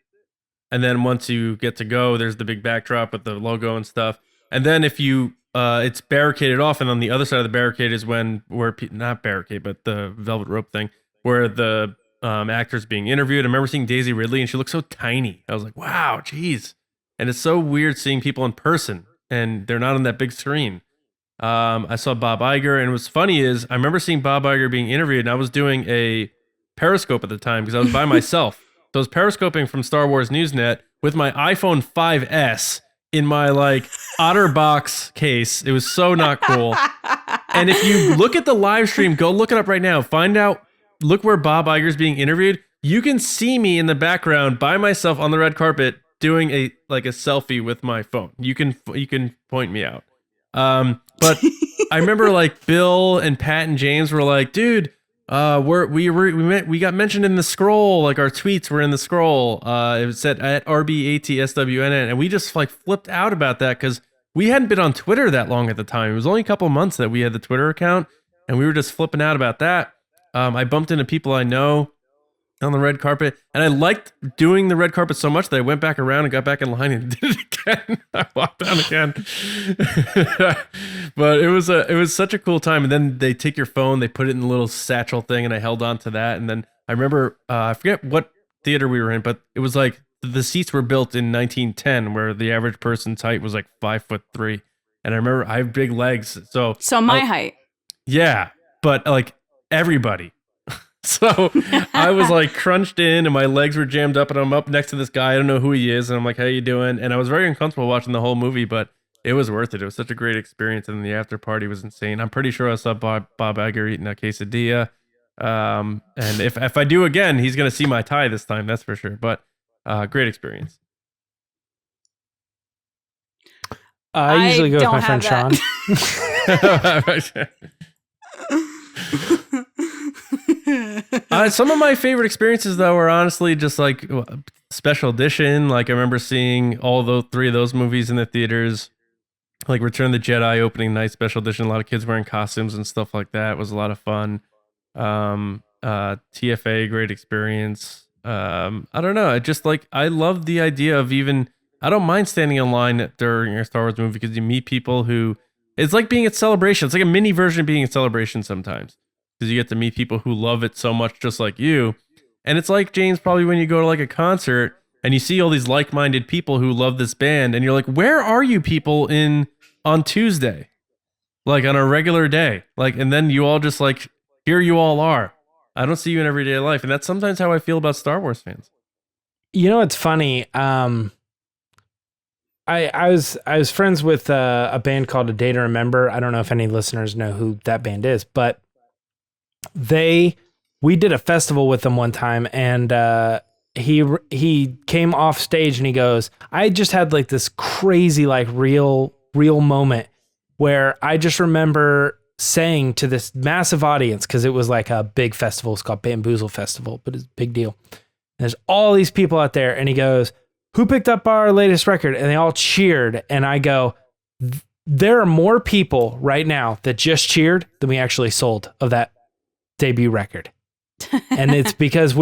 And then once you get to go, there's the big backdrop with the logo and stuff. And then if you, it's barricaded off, and on the other side of the barricade is not barricade, but the velvet rope thing, where the actor's being interviewed. I remember seeing Daisy Ridley, and she looked so tiny. I was like, wow, geez. And it's so weird seeing people in person, and they're not on that big screen. I saw Bob Iger, and what's funny is I remember seeing Bob Iger being interviewed, and I was doing a Periscope at the time because I was by myself. So I was periscoping from Star Wars Newsnet with my iPhone 5S in my like OtterBox case. It was so not cool. And if you look at the live stream, go look it up right now. Look where Bob Iger's being interviewed. You can see me in the background by myself on the red carpet doing a selfie with my phone. You can point me out. But I remember like Bill and Pat and James were like, dude, we got mentioned in the scroll, like our tweets were in the scroll. It was said at RBATSWNN, and we just like flipped out about that because we hadn't been on Twitter that long at the time. It was only a couple months that we had the Twitter account, and we were just flipping out about that. I bumped into people I know on the red carpet, and I liked doing the red carpet so much that I went back around and got back in line and did it again. I walked down again. But it was such a cool time. And then they take your phone, they put it in the little satchel thing, and I held on to that. And then I remember, I forget what theater we were in, but it was like the seats were built in 1910, where the average person's height was like 5'3". And I remember I have big legs, so my height. Yeah, but like everybody. So I was like crunched in and my legs were jammed up and I'm up next to this guy. I don't know who he is. And I'm like, how you doing? And I was very uncomfortable watching the whole movie, but it was worth it. It was such a great experience. And the after party was insane. I'm pretty sure I saw Bob Iger eating a quesadilla. And if I do again, he's going to see my tie this time. That's for sure. But great experience. I usually go with my friend Sean. Some of my favorite experiences though were honestly just like special edition. Like I remember seeing all those 3 of those movies in the theaters, like Return of the Jedi opening night special edition. A lot of kids wearing costumes and stuff like that. It was a lot of fun. TFA, great experience. I don't know. I just like, I love the idea of even, I don't mind standing in line during a Star Wars movie because you meet people who, it's like being at Celebration. It's like a mini version of being at Celebration sometimes because you get to meet people who love it so much just like you. And it's like, James, probably when you go to like a concert and you see all these like-minded people who love this band and you're like, where are you people on Tuesday? Like on a regular day. Like, and then you all just like, here you all are. I don't see you in everyday life. And that's sometimes how I feel about Star Wars fans. You know, it's funny. I was friends with a band called A Day to Remember. I don't know if any listeners know who that band is, but we did a festival with them one time, and he came off stage and he goes, I just had like this crazy, like real moment where I just remember saying to this massive audience, because it was like a big festival, it's called Bamboozle Festival, but it's a big deal. And there's all these people out there, and he goes, who picked up our latest record? And they all cheered. And I go, there are more people right now that just cheered than we actually sold of that debut record. And it's because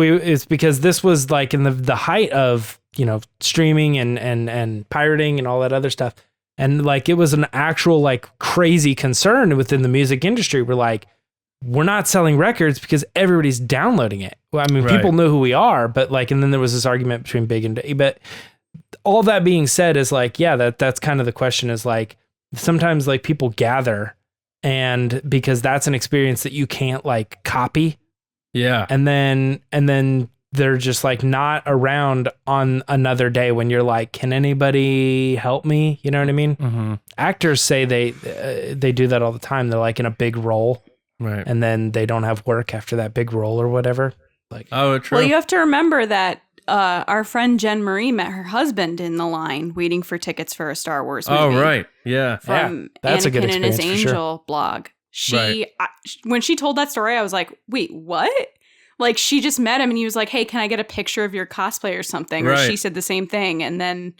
this was like in the height of, you know, streaming and pirating and all that other stuff. And like, it was an actual like crazy concern within the music industry. We're like, we're not selling records because everybody's downloading it. Well, I mean, Right. people know who we are, but like, and then there was this argument between Big and Day. But all that being said is like, yeah, that's kind of the question is like, sometimes like people gather and because that's an experience that you can't like copy. Yeah. And then they're just like not around on another day when you're like, can anybody help me? You know what I mean? Mm-hmm. Actors say they do that all the time. They're like in a big role. Right. And then they don't have work after that big role or whatever. Like, Oh, true. Well, you have to remember that our friend Jen Marie met her husband in the line waiting for tickets for a Star Wars movie. Oh, right. Yeah. From that's a good Anakin and his experience for sure. Angel blog. Right. When she told that story, I was like, wait, what? Like, she just met him and he was like, hey, can I get a picture of your cosplay or something? Or Right. she said the same thing. And then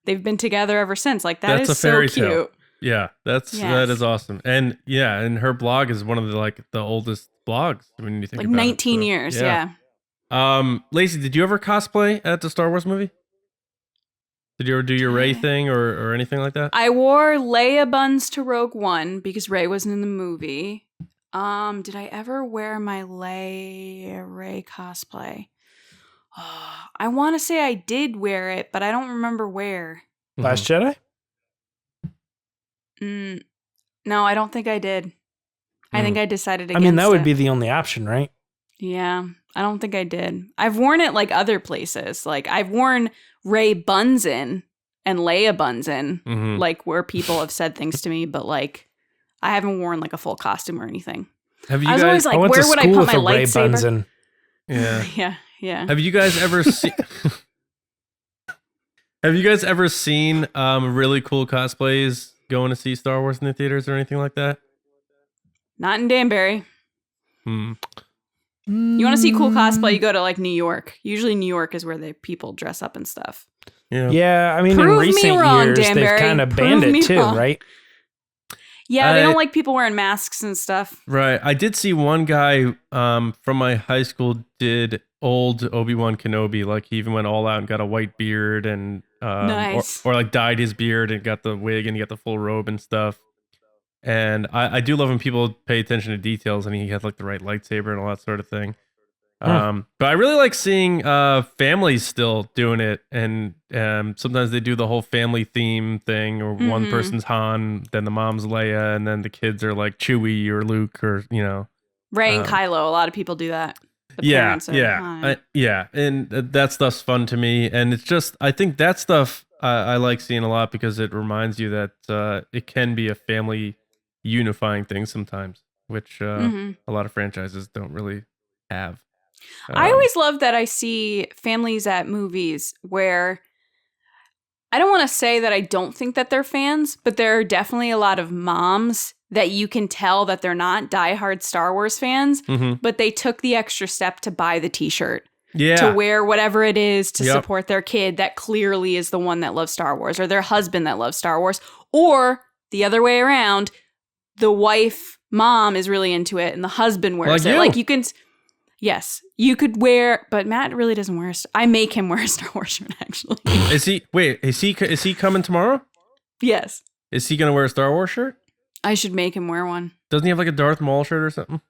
they've been together ever since. Like, That's a is so fairy cute. tale. Yeah, that Yes. is awesome. And yeah, and her blog is one of the oldest blogs when you think Like about 19 it. So, years, yeah. Lacey, did you ever cosplay at the Star Wars movie? Did you ever do your Rey thing or anything like that? I wore Leia buns to Rogue One because Rey wasn't in the movie. Did I ever wear my Rey cosplay? I want to say I did wear it, but I don't remember where. Last Jedi? No, I don't think I did. I think I decided I against mean, that would it. be the only option, right? Yeah, I don't think I did. I've worn it like other places. Like I've worn Rey buns in and Leia buns in, Mhm. like where people have said things to me, but like I haven't worn like a full costume or anything. Have you I was guys? always like, I went where to would I school put with my a Ray buns lightsaber? and Yeah. Yeah. Have you guys ever seen? Have you guys ever seen really cool cosplays going to see Star Wars in the theaters or anything like that? Not in Danbury. Hmm. You want to see cool cosplay, you go to like New York. Usually New York is where the people dress up and stuff. Yeah. Yeah, I mean, Prove in me recent wrong, years, Danbury. they've kind of Prove banned me it too, wrong. right? Yeah, they don't like people wearing masks and stuff. Right. I did see one guy from my high school did old Obi-Wan Kenobi. Like he even went all out and got a white beard and Nice. or like dyed his beard and got the wig and he got the full robe and stuff. And I do love when people pay attention to details and he had like the right lightsaber and all that sort of thing. But I really like seeing families still doing it, and sometimes they do the whole family theme thing, or one person's Han, then the mom's Leia, and then the kids are like Chewie or Luke, or you know, Rey and Kylo, a lot of people do that. The yeah, parents are Han. yeah, and that stuff's fun to me, and it's just I think that stuff I like seeing a lot because it reminds you that it can be a family unifying thing sometimes, which a lot of franchises don't really have. I always love that I see families at movies where I don't want to say that I don't think that they're fans, but there are definitely a lot of moms that you can tell that they're not diehard Star Wars fans, but they took the extra step to buy the t-shirt. Yeah. To wear whatever it is to Yep. support their kid that clearly is the one that loves Star Wars, or their husband that loves Star Wars, or the other way around, the wife, mom is really into it and the husband wears Like it. you. Like you can... Yes, you could wear, but Matt really doesn't wear. I make him wear a Star Wars shirt. Actually, Is he? Wait, is he coming tomorrow? yes, Is he gonna wear a Star Wars shirt? I should make him wear one. Doesn't he have like a Darth Maul shirt or something?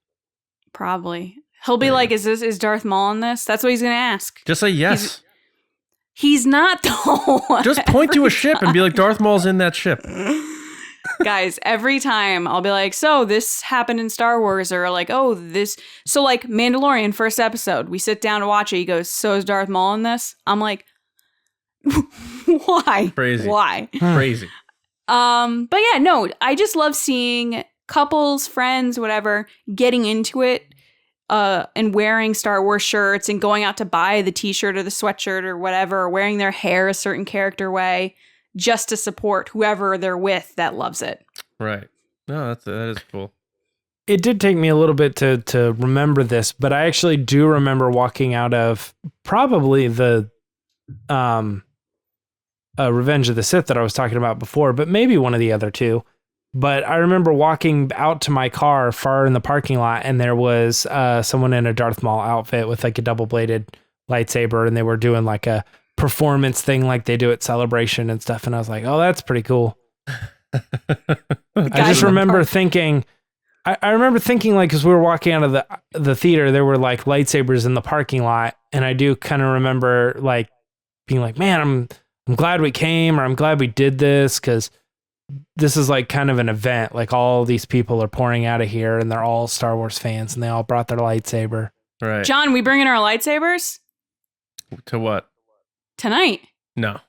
Probably. He'll be like, "Is Darth Maul in this?" That's what he's gonna ask. Just say yes. He's not though. Just point to a ship and be like, Darth Maul's in that ship. Guys, every time I'll be like, so this happened in Star Wars, or like, oh, this. So like Mandalorian first episode, we sit down to watch it. He goes, so is Darth Maul in this? I'm like, why? Crazy. Why? Crazy. But yeah, no, I just love seeing couples, friends, whatever, getting into it, and wearing Star Wars shirts and going out to buy the t-shirt or the sweatshirt or whatever, or wearing their hair a certain character way, just to support whoever they're with that loves it. Right. No, that is cool. It did take me a little bit to remember this, but I actually do remember walking out of probably the Revenge of the Sith that I was talking about before, but maybe one of the other two. But I remember walking out to my car far in the parking lot, and there was someone in a Darth Maul outfit with like a double-bladed lightsaber, and they were doing like a performance thing like they do at Celebration and stuff. And I was like, oh, that's pretty cool. I just remember thinking, I remember thinking like, as we were walking out of the theater, there were like lightsabers in the parking lot. And I do kind of remember like being like, man, I'm glad we came, or I'm glad we did this, because this is like kind of an event. Like all these people are pouring out of here, and they're all Star Wars fans, and they all brought their lightsaber. Right. John, we bringing our lightsabers? To what? Tonight. No.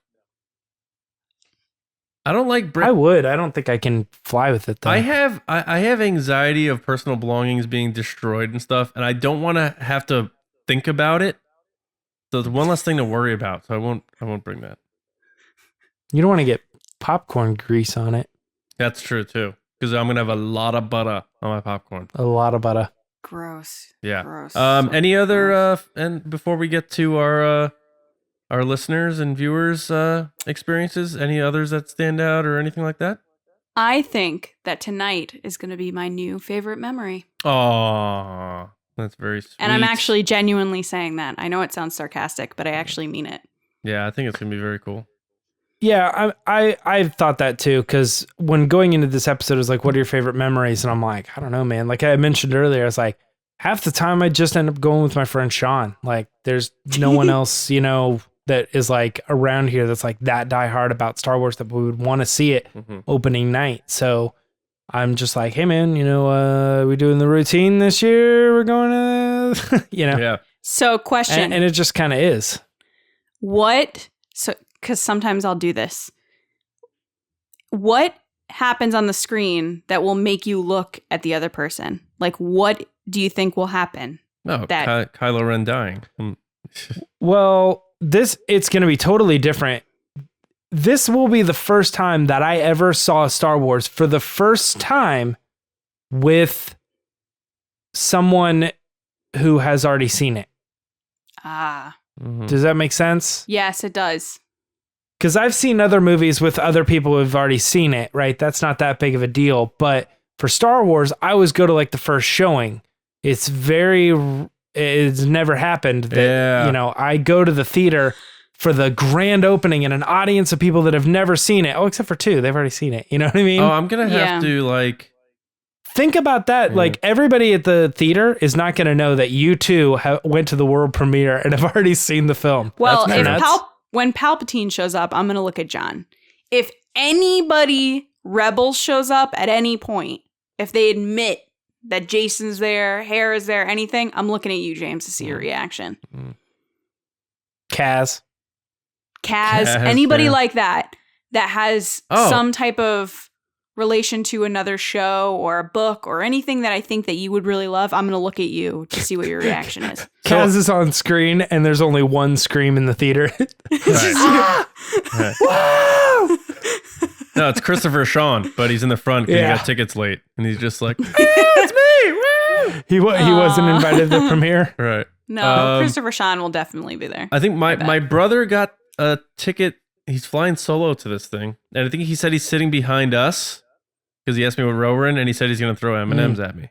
I don't like I would. I don't think I can fly with it though. I have anxiety of personal belongings being destroyed and stuff, and I don't want to have to think about it. So it's one less thing to worry about. So I won't bring that. You don't want to get popcorn grease on it. That's true too, because I'm gonna have a lot of butter on my popcorn. A lot of butter. Gross. Yeah. Gross. Any other and before we get to our listeners and viewers experiences, any others that stand out or anything like that? I think that tonight is going to be my new favorite memory. Oh, that's very sweet. And I'm actually genuinely saying that. I know it sounds sarcastic, but I actually mean it. Yeah, I think it's gonna be very cool. Yeah, I've thought that too, because when going into this episode, it was like, what are your favorite memories? And I'm like, I don't know, man. Like I mentioned earlier, I was like, half the time I just end up going with my friend Sean. Like there's no one else, that is like around here that's like that diehard about Star Wars that we would want to see it opening night. So I'm just like, hey man, we doing the routine this year? We're going to, Yeah. So question. And it just kind of is. Because sometimes I'll do this. What happens on the screen that will make you look at the other person? Like, what do you think will happen? No, Kylo Ren dying. Well, it's going to be totally different. This will be the first time that I ever saw Star Wars for the first time with someone who has already seen it. Ah. Mm-hmm. Does that make sense? Yes, it does. Because I've seen other movies with other people who've already seen it, right? That's not that big of a deal. But for Star Wars, I always go to like the first showing. It's never happened that, I go to the theater for the grand opening and an audience of people that have never seen it. Oh, except for two. They've already seen it. You know what I mean? Oh, I'm going to have to like... Think about that. Like everybody at the theater is not going to know that you two went to the world premiere and have already seen the film. Well, when Palpatine shows up, I'm going to look at John. If anybody Rebels shows up at any point, if they admit that Jason's there, Hera is there, anything, I'm looking at you, James, to see your reaction. Kaz, anybody like that has some type of relation to another show or a book or anything that I think that you would really love, I'm going to look at you to see what your reaction is. Kaz is on screen and there's only one scream in the theater. Wow! No, it's Christopher Sean, but he's in the front because he got tickets late. And he's just like, it's me! Woo! He wasn't invited to the premiere? Right. No, Christopher Sean will definitely be there. I think my brother got a ticket. He's flying solo to this thing. And I think he said he's sitting behind us because he asked me what row we're in, and he said he's going to throw M&Ms at me.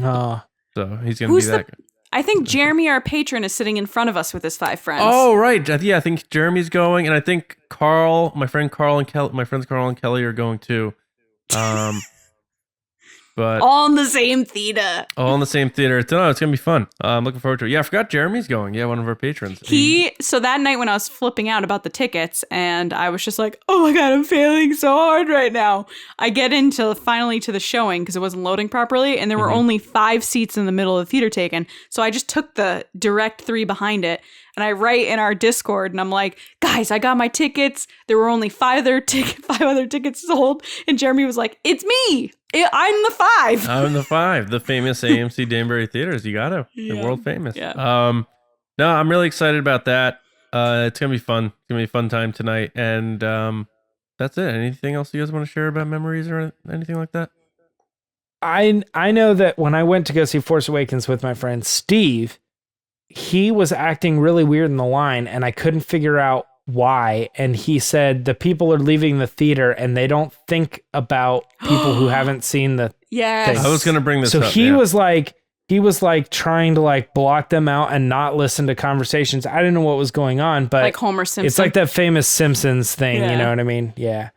Oh. So he's going to be that good. I think Jeremy, our patron, is sitting in front of us with his 5 friends. Oh, right. Yeah, I think Jeremy's going, and I think Carl, my friends Carl and Kelly are going too. But all in the same theater. all in the same theater. It's going to be fun. I'm looking forward to it. Yeah, I forgot Jeremy's going. Yeah, one of our patrons. So that night when I was flipping out about the tickets and I was just like, oh my God, I'm failing so hard right now. I get finally to the showing because it wasn't loading properly and there were only 5 seats in the middle of the theater taken. So I just took the direct 3 behind it and I write in our Discord and I'm like, guys, I got my tickets. There were only 5 other tickets sold. And Jeremy was like, it's me. I'm the 5. I'm the 5. The famous AMC Danbury Theaters. You got to. They're world famous. Yeah. No, I'm really excited about that. It's going to be fun. It's going to be a fun time tonight. And that's it. Anything else you guys want to share about memories or anything like that? I know that when I went to go see Force Awakens with my friend Steve, he was acting really weird in the line and I couldn't figure out why. And he said the people are leaving the theater and they don't think about people who haven't seen the Yes. thing. I was going to bring this So up. he was like trying to like block them out and not listen to conversations. I didn't know what was going on, but like Homer Simpson. it's like that famous Simpsons thing, Yeah. you know what I mean? Yeah.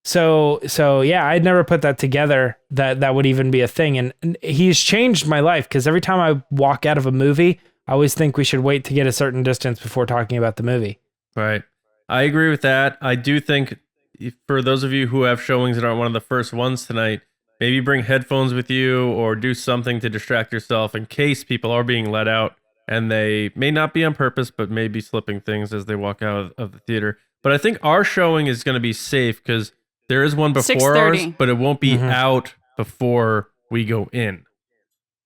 So yeah, I'd never put that together that would even be a thing. And he's changed my life because every time I walk out of a movie, I always think we should wait to get a certain distance before talking about the movie. Right. I agree with that. I do think for those of you who have showings that aren't one of the first ones tonight, maybe bring headphones with you or do something to distract yourself in case people are being let out and they may not be on purpose, but may be slipping things as they walk out of the theater. But I think our showing is going to be safe because there is one before ours, 6:30. but it won't be out before we go in.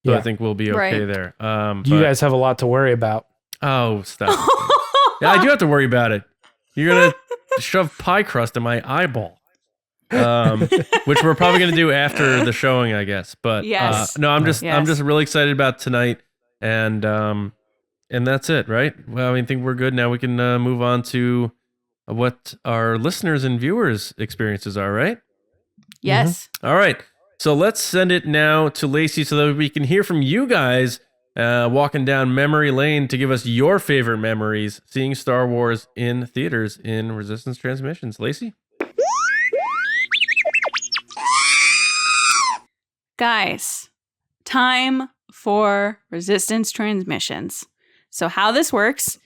So I think we'll be okay there. You guys have a lot to worry about. Oh, stop. Yeah, I do have to worry about it. You're going to shove pie crust in my eyeball. Which we're probably going to do after the showing, I guess. But Yes. no, I'm just really excited about tonight. And that's it, right? Well, I think we're good. Now we can move on to what our listeners and viewers' experiences are, right? Yes. All right. So let's send it now to Lacey so that we can hear from you guys walking down memory lane to give us your favorite memories seeing Star Wars in theaters in Resistance Transmissions. Lacey? Guys, time for Resistance Transmissions. So how this works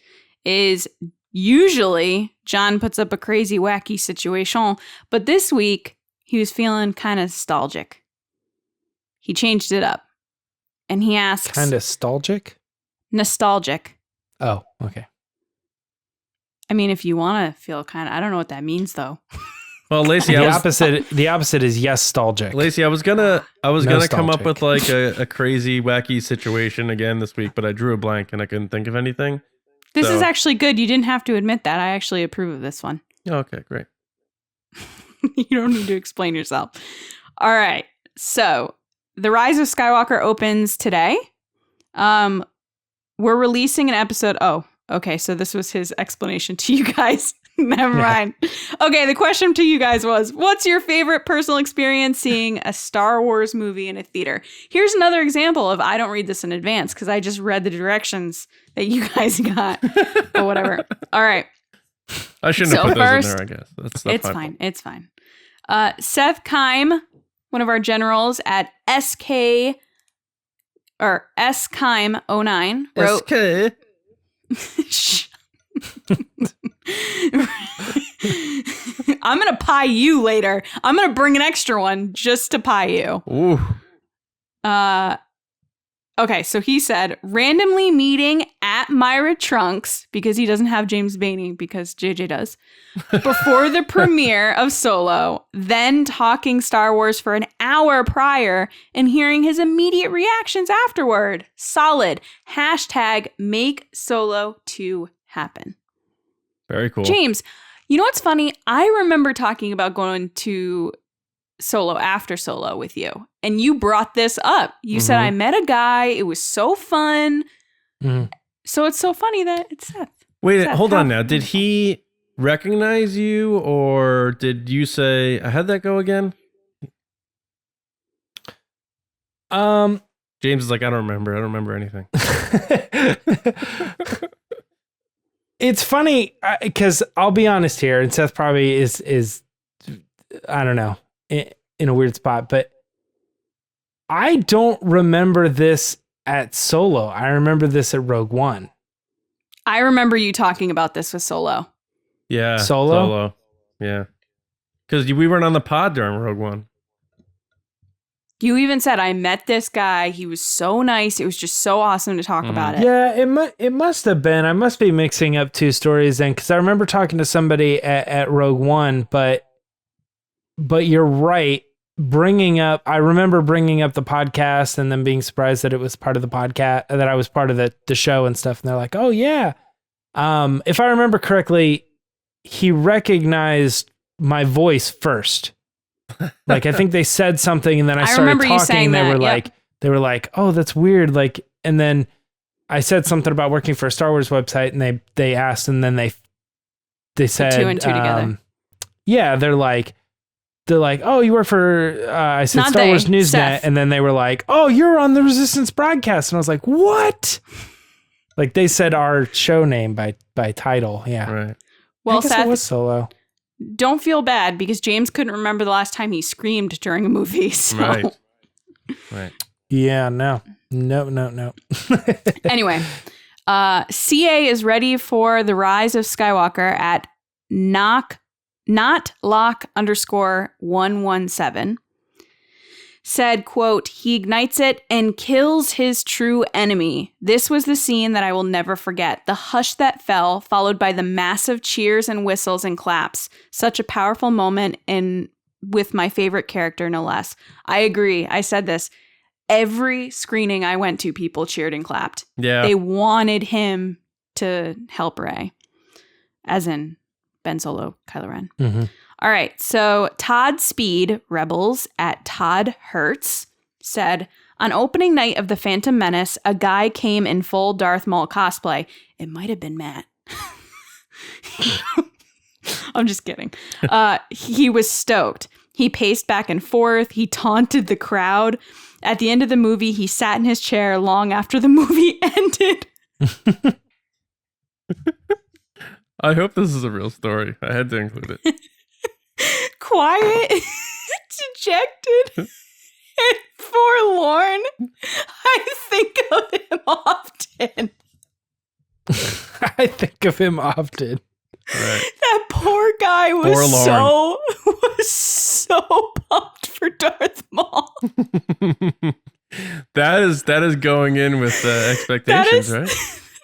is usually John puts up a crazy, wacky situation, but this week he was feeling kind of nostalgic. He changed it up. And he asks... Kind of nostalgic? Nostalgic. Oh, okay. I mean, if you want to feel kind of... I don't know what that means, though. Well, Lacey, the opposite is yes-stalgic. Lacey, I was gonna come up Nostalgic. with like a crazy, wacky situation again this week, but I drew a blank and I couldn't think of anything. This So- is actually good. You didn't have to admit that. I actually approve of this one. Okay, great. You don't need to explain yourself. All right. So, The Rise of Skywalker opens today. We're releasing an episode. Oh, okay. So this was his explanation to you guys. Never mind. Okay, the question to you guys was, what's your favorite personal experience seeing a Star Wars movie in a theater? Here's another example of I don't read this in advance because I just read the directions that you guys got. But whatever. All right. I shouldn't have So put those first- in there, I guess. That's not It's fine. It's fine. Seth Keim, one of our generals at SK or SKeim09 wrote. SK. Shh. I'm gonna pie you later. I'm gonna bring an extra one just to pie you. Ooh. Okay, so he said randomly meeting at Myra Trunks because he doesn't have James Baney because JJ does before the premiere of Solo, then talking Star Wars for an hour prior and hearing his immediate reactions afterward. Solid. # make Solo 2 happen. Very cool. James, you know what's funny? I remember talking about going to Solo after Solo with you, and you brought this up. You said, I met a guy. It was so fun. So it's so funny that it's Seth. Wait, Seth, hold how on now. Did he recognize you or did you say, how'd that go again? James is like, I don't remember anything. It's funny because I'll be honest here, and Seth probably is I don't know, in a weird spot, but I don't remember this at Solo. I remember this at Rogue One. I remember you talking about this with Solo. Yeah. Solo? Yeah. Because we weren't on the pod during Rogue One. You even said, I met this guy. He was so nice. It was just so awesome to talk about it. Yeah, it must have been. I must be mixing up two stories then, because I remember talking to somebody at Rogue One, but you're right. I remember bringing up the podcast and then being surprised that it was part of the podcast, that I was part of the show and stuff. And they're like, oh yeah. If I remember correctly, he recognized my voice first. Like, I think they said something and then I started talking and they were like, oh, that's weird. Like, and then I said something about working for a Star Wars website and they asked, and then they said, two and two together. Yeah. They're like, oh, you work for, I said Not Star Wars Newsnet. Seth. And then they were like, oh, you're on the Resistance broadcast. And I was like, what? Like, they said our show name by title. Yeah. Right. Well, I guess Seth, it was Solo. don't feel bad because James couldn't remember the last time he screamed during a movie. So. Right. Yeah, no. Anyway, CA is ready for the Rise of Skywalker at NotLock_117. Said, quote, he ignites it and kills his true enemy. This was the scene that I will never forget. The hush that fell, followed by the massive cheers and whistles and claps. Such a powerful moment, and with my favorite character, no less. I agree. I said this. Every screening I went to, people cheered and clapped. Yeah. They wanted him to help Rey. As in Ben Solo, Kylo Ren. Mm-hmm. All right, so Todd Speed, Rebels, at Todd Hertz, said, on opening night of The Phantom Menace, a guy came in full Darth Maul cosplay. It might have been Matt. I'm just kidding. He was stoked. He paced back and forth. He taunted the crowd. At the end of the movie, he sat in his chair long after the movie ended. I hope this is a real story. I had to include it. Quiet, dejected, and forlorn. I think of him often. I think of him often. Right. That poor guy was so pumped for Darth Maul. That is going in with expectations, right?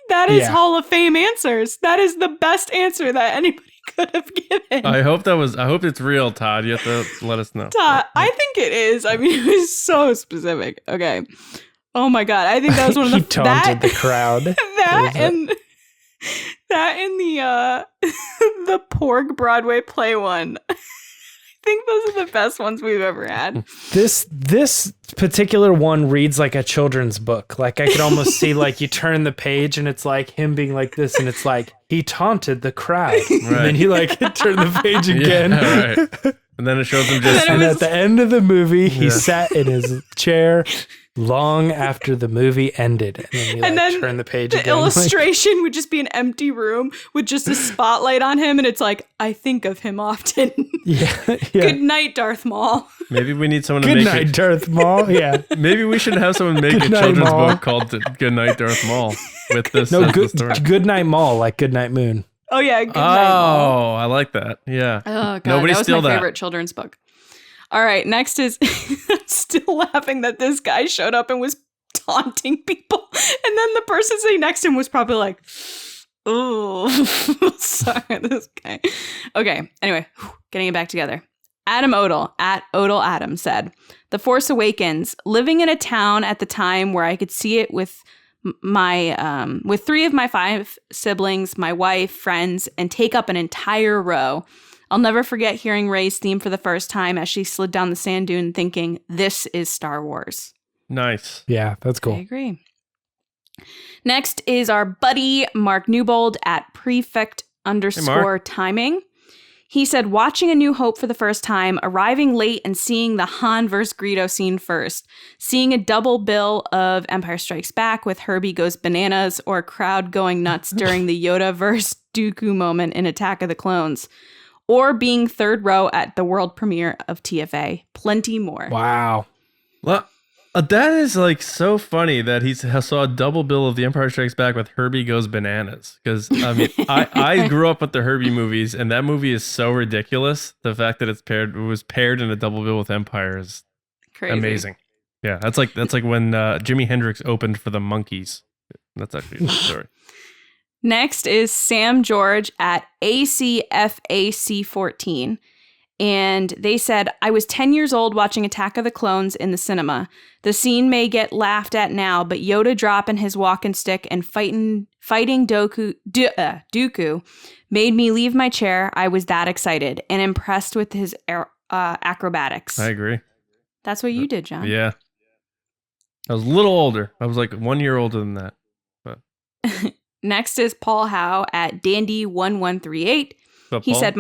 That is Hall of Fame answers. That is the best answer that anybody could have given. I hope it's real, Todd. You have to let us know. Todd, I think it is. I mean, it was so specific. Okay. Oh my God. I think that was one of the... He taunted the crowd. That and the the Porg Broadway play one. I think those are the best ones we've ever had. This particular one reads like a children's book. Like, I could almost see, like, you turn the page and it's like him being like this, and it's like he taunted the crowd, right. And then he like turned the page again, yeah, right. And then it shows him just. And at the end of the movie, he sat in his chair long after the movie ended, and then he turn the page again. The illustration would just be an empty room with just a spotlight on him, and it's like, I think of him often. Yeah. Good night, Darth Maul. Maybe we need someone to Good make night, Darth Maul. Yeah. Maybe we should have someone make a children's book called Good Night, Darth Maul with this. No, Good Night Maul, like Good Night Moon. Oh yeah, Good Night Maul. Oh, I like that. Yeah. Oh god, Nobody that was steal my that. favorite children's book. All right, next is I'm still laughing that this guy showed up and was taunting people, and then the person sitting next to him was probably like, "Oh, sorry, this guy." Okay, anyway, getting it back together. Adam Odell at Odell Adam said, "The Force Awakens. Living in a town at the time where I could see it with with 3 of my 5 siblings, my wife, friends, and take up an entire row. I'll never forget hearing Rey's theme for the first time as she slid down the sand dune thinking, this is Star Wars." Nice. Yeah, that's cool. I agree. Next is our buddy Mark Newbold at prefect_timing. He said, watching A New Hope for the first time, arriving late and seeing the Han vs. Greedo scene first, seeing a double bill of Empire Strikes Back with Herbie Goes Bananas or a crowd going nuts during the Yoda vs. Dooku moment in Attack of the Clones, or being third row at the world premiere of TFA. Plenty more. Wow. Well, that is like so funny that he saw a double bill of The Empire Strikes Back with Herbie Goes Bananas. Because I mean, I grew up with the Herbie movies, and that movie is so ridiculous. The fact that it was paired in a double bill with Empire is Crazy. amazing. Yeah, that's like when Jimi Hendrix opened for the Monkees. That's actually a good story. Next is Sam George at ACFAC14. And they said, I was 10 years old watching Attack of the Clones in the cinema. The scene may get laughed at now, but Yoda dropping his walking stick and fighting Dooku made me leave my chair. I was that excited and impressed with his acrobatics. I agree. That's what you did, John. Yeah. I was a little older. I was like 1 year older than that. But Next is Paul Howe at Dandy1138. He Paul? said,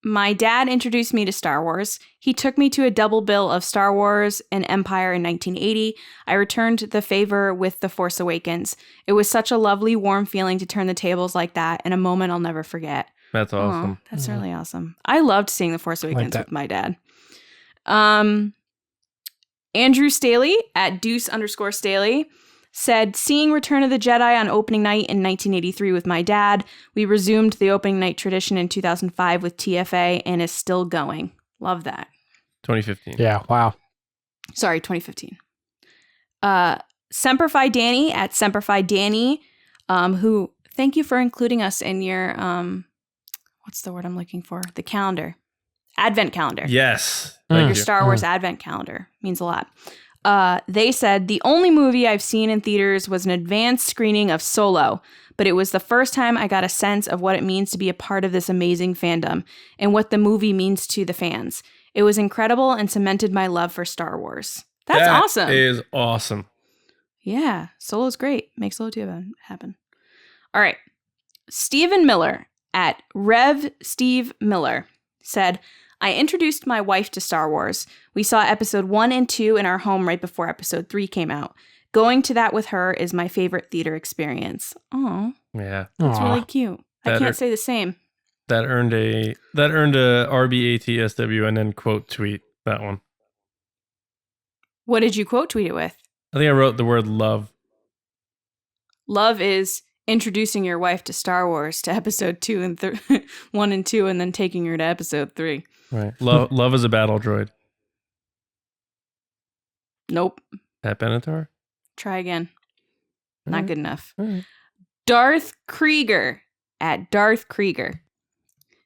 My dad introduced me to Star Wars. He took me to a double bill of Star Wars and Empire in 1980. I returned the favor with The Force Awakens. It was such a lovely, warm feeling to turn the tables like that, and a moment I'll never forget. That's awesome. Aw, that's really awesome. I loved seeing The Force Awakens with my dad. Andrew Staley at Deuce_Staley said, seeing Return of the Jedi on opening night in 1983 with my dad, we resumed the opening night tradition in 2005 with TFA and is still going. Love that. 2015. Yeah. Wow. Sorry, 2015. Semperfi Danny at Semperfi Danny, who, thank you for including us in your, what's the word I'm looking for? The calendar. Advent calendar. Yes. Your Star Wars Advent calendar. Means a lot. They said, the only movie I've seen in theaters was an advanced screening of Solo, but it was the first time I got a sense of what it means to be a part of this amazing fandom and what the movie means to the fans. It was incredible and cemented my love for Star Wars. That's awesome. That is awesome. Yeah, Solo's great. Make Solo 2 happen. All right. Stephen Miller at Rev Steve Miller said, I introduced my wife to Star Wars. We saw episode 1 and 2 in our home right before episode 3 came out. Going to that with her is my favorite theater experience. Oh, Yeah. that's really cute. I That can't say the same. That earned a RBATSWNN quote tweet. That one. What did you quote tweet it with? I think I wrote the word love. Love is introducing your wife to Star Wars to episode 2 and 1 and 2 and then taking her to episode 3. Right. Love is a battle droid. Nope. At Benatar? Try again. Not Alright. good enough. Alright. Darth Krieger at Darth Krieger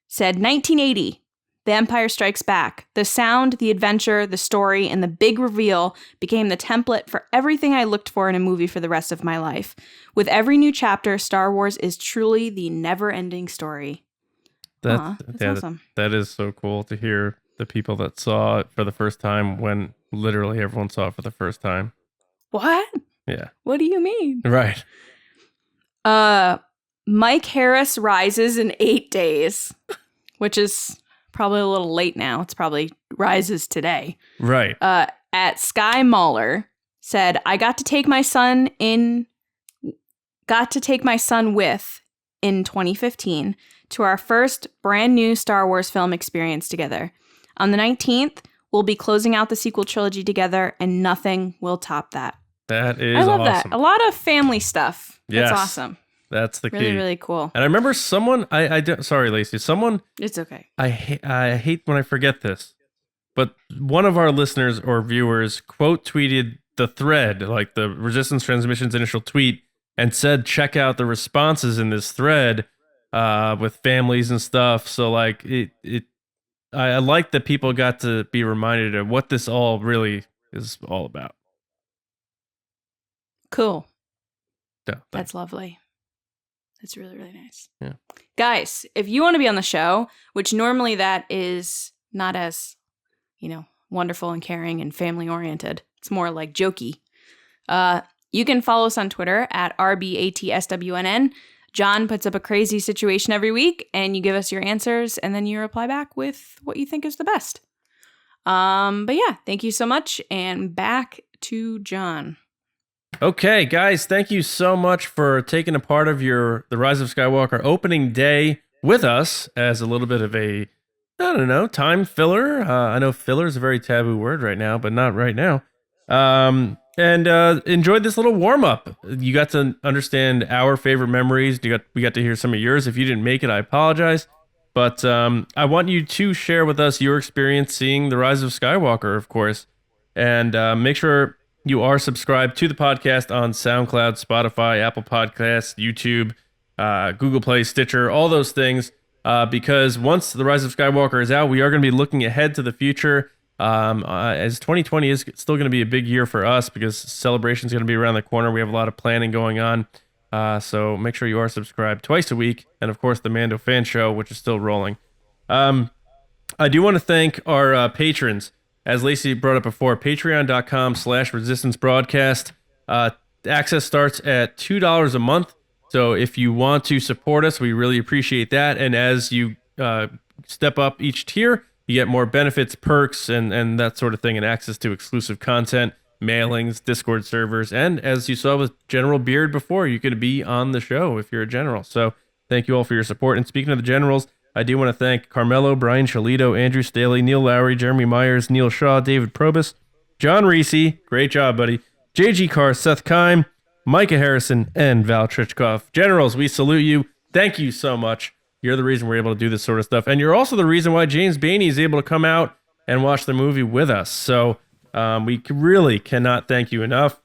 said 1980, The Empire Strikes Back. The sound, the adventure, the story, and the big reveal became the template for everything I looked for in a movie for the rest of my life. With every new chapter, Star Wars is truly the never-ending story. That's awesome. That is so cool to hear the people that saw it for the first time when literally everyone saw it for the first time. What? Yeah. What do you mean? Right. Mike Harris rises in 8 days, which is probably a little late now. It's probably rises today. Right. At Sky Mauler said, I got to take my son with in 2015 to our first brand new Star Wars film experience together. On the 19th, we'll be closing out the sequel trilogy together, and nothing will top that. That is I love awesome. that. A lot of family stuff. Yes. That's awesome. That's the key. Really, really cool. And I remember someone, sorry, Lacey, someone, It's okay. I hate when I forget this, but one of our listeners or viewers quote tweeted the thread, like the Resistance Transmission's initial tweet, and said, check out the responses in this thread with families and stuff. So like I like that people got to be reminded of what this all really is all about. Cool. Yeah, That's lovely. That's really, really nice. Yeah. Guys, if you want to be on the show, which normally that is not as, wonderful and caring and family oriented, it's more like jokey. You can follow us on Twitter at RBATSWNN. John puts up a crazy situation every week, and you give us your answers, and then you reply back with what you think is the best. But yeah, thank you so much, and back to John. Okay, guys, thank you so much for taking a part of the Rise of Skywalker opening day with us as a little bit of a, I don't know, time filler. I know filler is a very taboo word right now, but not right now. And enjoyed this little warm up. You got to understand our favorite memories. We got to hear some of yours. If you didn't make it, I apologize. But I want you to share with us your experience seeing the Rise of Skywalker, of course. And make sure you are subscribed to the podcast on SoundCloud, Spotify, Apple Podcasts, YouTube, Google Play, Stitcher, all those things. Because once the Rise of Skywalker is out, we are going to be looking ahead to the future. As 2020 is still going to be a big year for us because celebration is going to be around the corner. We have a lot of planning going on. So make sure you are subscribed twice a week. And of course, the Mando Fan Show, which is still rolling. I do want to thank our patrons. As Lacey brought up before, patreon.com/resistance broadcast. Access starts at $2 a month. So if you want to support us, we really appreciate that. And as you step up each tier, you get more benefits, perks, and that sort of thing, and access to exclusive content, mailings, Discord servers, and as you saw with General Beard before, you could be on the show if you're a general. So thank you all for your support. And speaking of the generals, I do want to thank Carmelo, Brian Shalito, Andrew Staley, Neil Lowry, Jeremy Myers, Neil Shaw, David Probus, John Reese, great job, buddy, JG Carr, Seth Kime, Micah Harrison, and Val Trichkov. Generals, we salute you. Thank you so much. You're the reason we're able to do this sort of stuff. And you're also the reason why James Bainey is able to come out and watch the movie with us. So we really cannot thank you enough.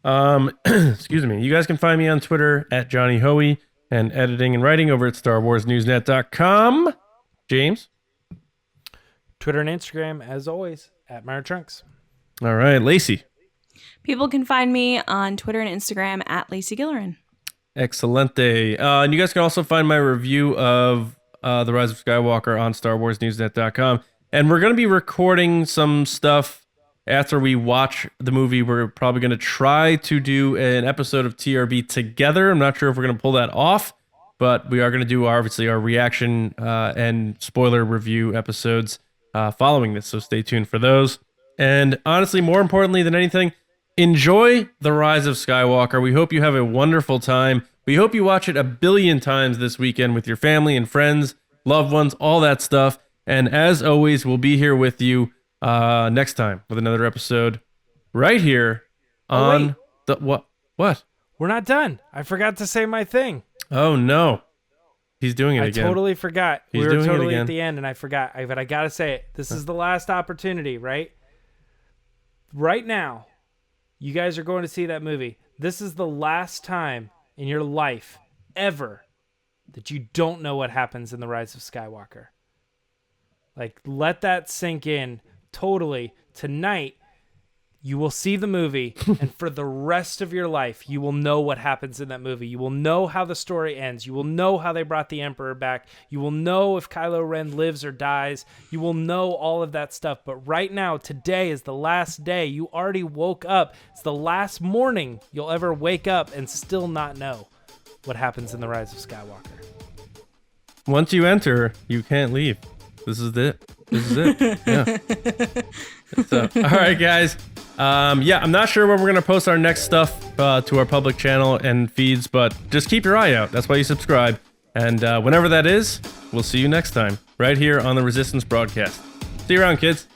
Excuse me. You guys can find me on Twitter at Johnny Hoey and editing and writing over at StarWarsNewsNet.com. James? Twitter and Instagram, as always, at Myra Trunks. All right. Lacey? People can find me on Twitter and Instagram at Lacey Gillerin. Excelente. And you guys can also find my review of The Rise of Skywalker on StarWarsNewsNet.com. And we're going to be recording some stuff after we watch the movie. We're probably going to try to do an episode of TRB together. I'm not sure if we're going to pull that off, but we are going to do, obviously, our reaction and spoiler review episodes following this. So stay tuned for those. And honestly, more importantly than anything, enjoy The Rise of Skywalker. We hope you have a wonderful time. We hope you watch it a billion times this weekend with your family and friends, loved ones, all that stuff. And as always, we'll be here with you next time with another episode right here on the... What? We're not done. I forgot to say my thing. Oh, no. He's doing it again. I totally forgot. He's we were doing it totally again. at the end, and I forgot. But I got to say it. This is the last opportunity, right? Right now, you guys are going to see that movie. This is the last time in your life ever that you don't know what happens in The Rise of Skywalker. Like, let that sink in totally. Tonight, you will see the movie, and for the rest of your life, you will know what happens in that movie. You will know how the story ends. You will know how they brought the Emperor back. You will know if Kylo Ren lives or dies. You will know all of that stuff. But right now, today is the last day. You already woke up. It's the last morning you'll ever wake up and still not know what happens in The Rise of Skywalker. Once you enter, you can't leave. This is it. Yeah. So, all right, guys. I'm not sure when we're going to post our next stuff to our public channel and feeds, but just keep your eye out. That's why you subscribe. And whenever that is, we'll see you next time right here on the Resistance broadcast. See you around, kids.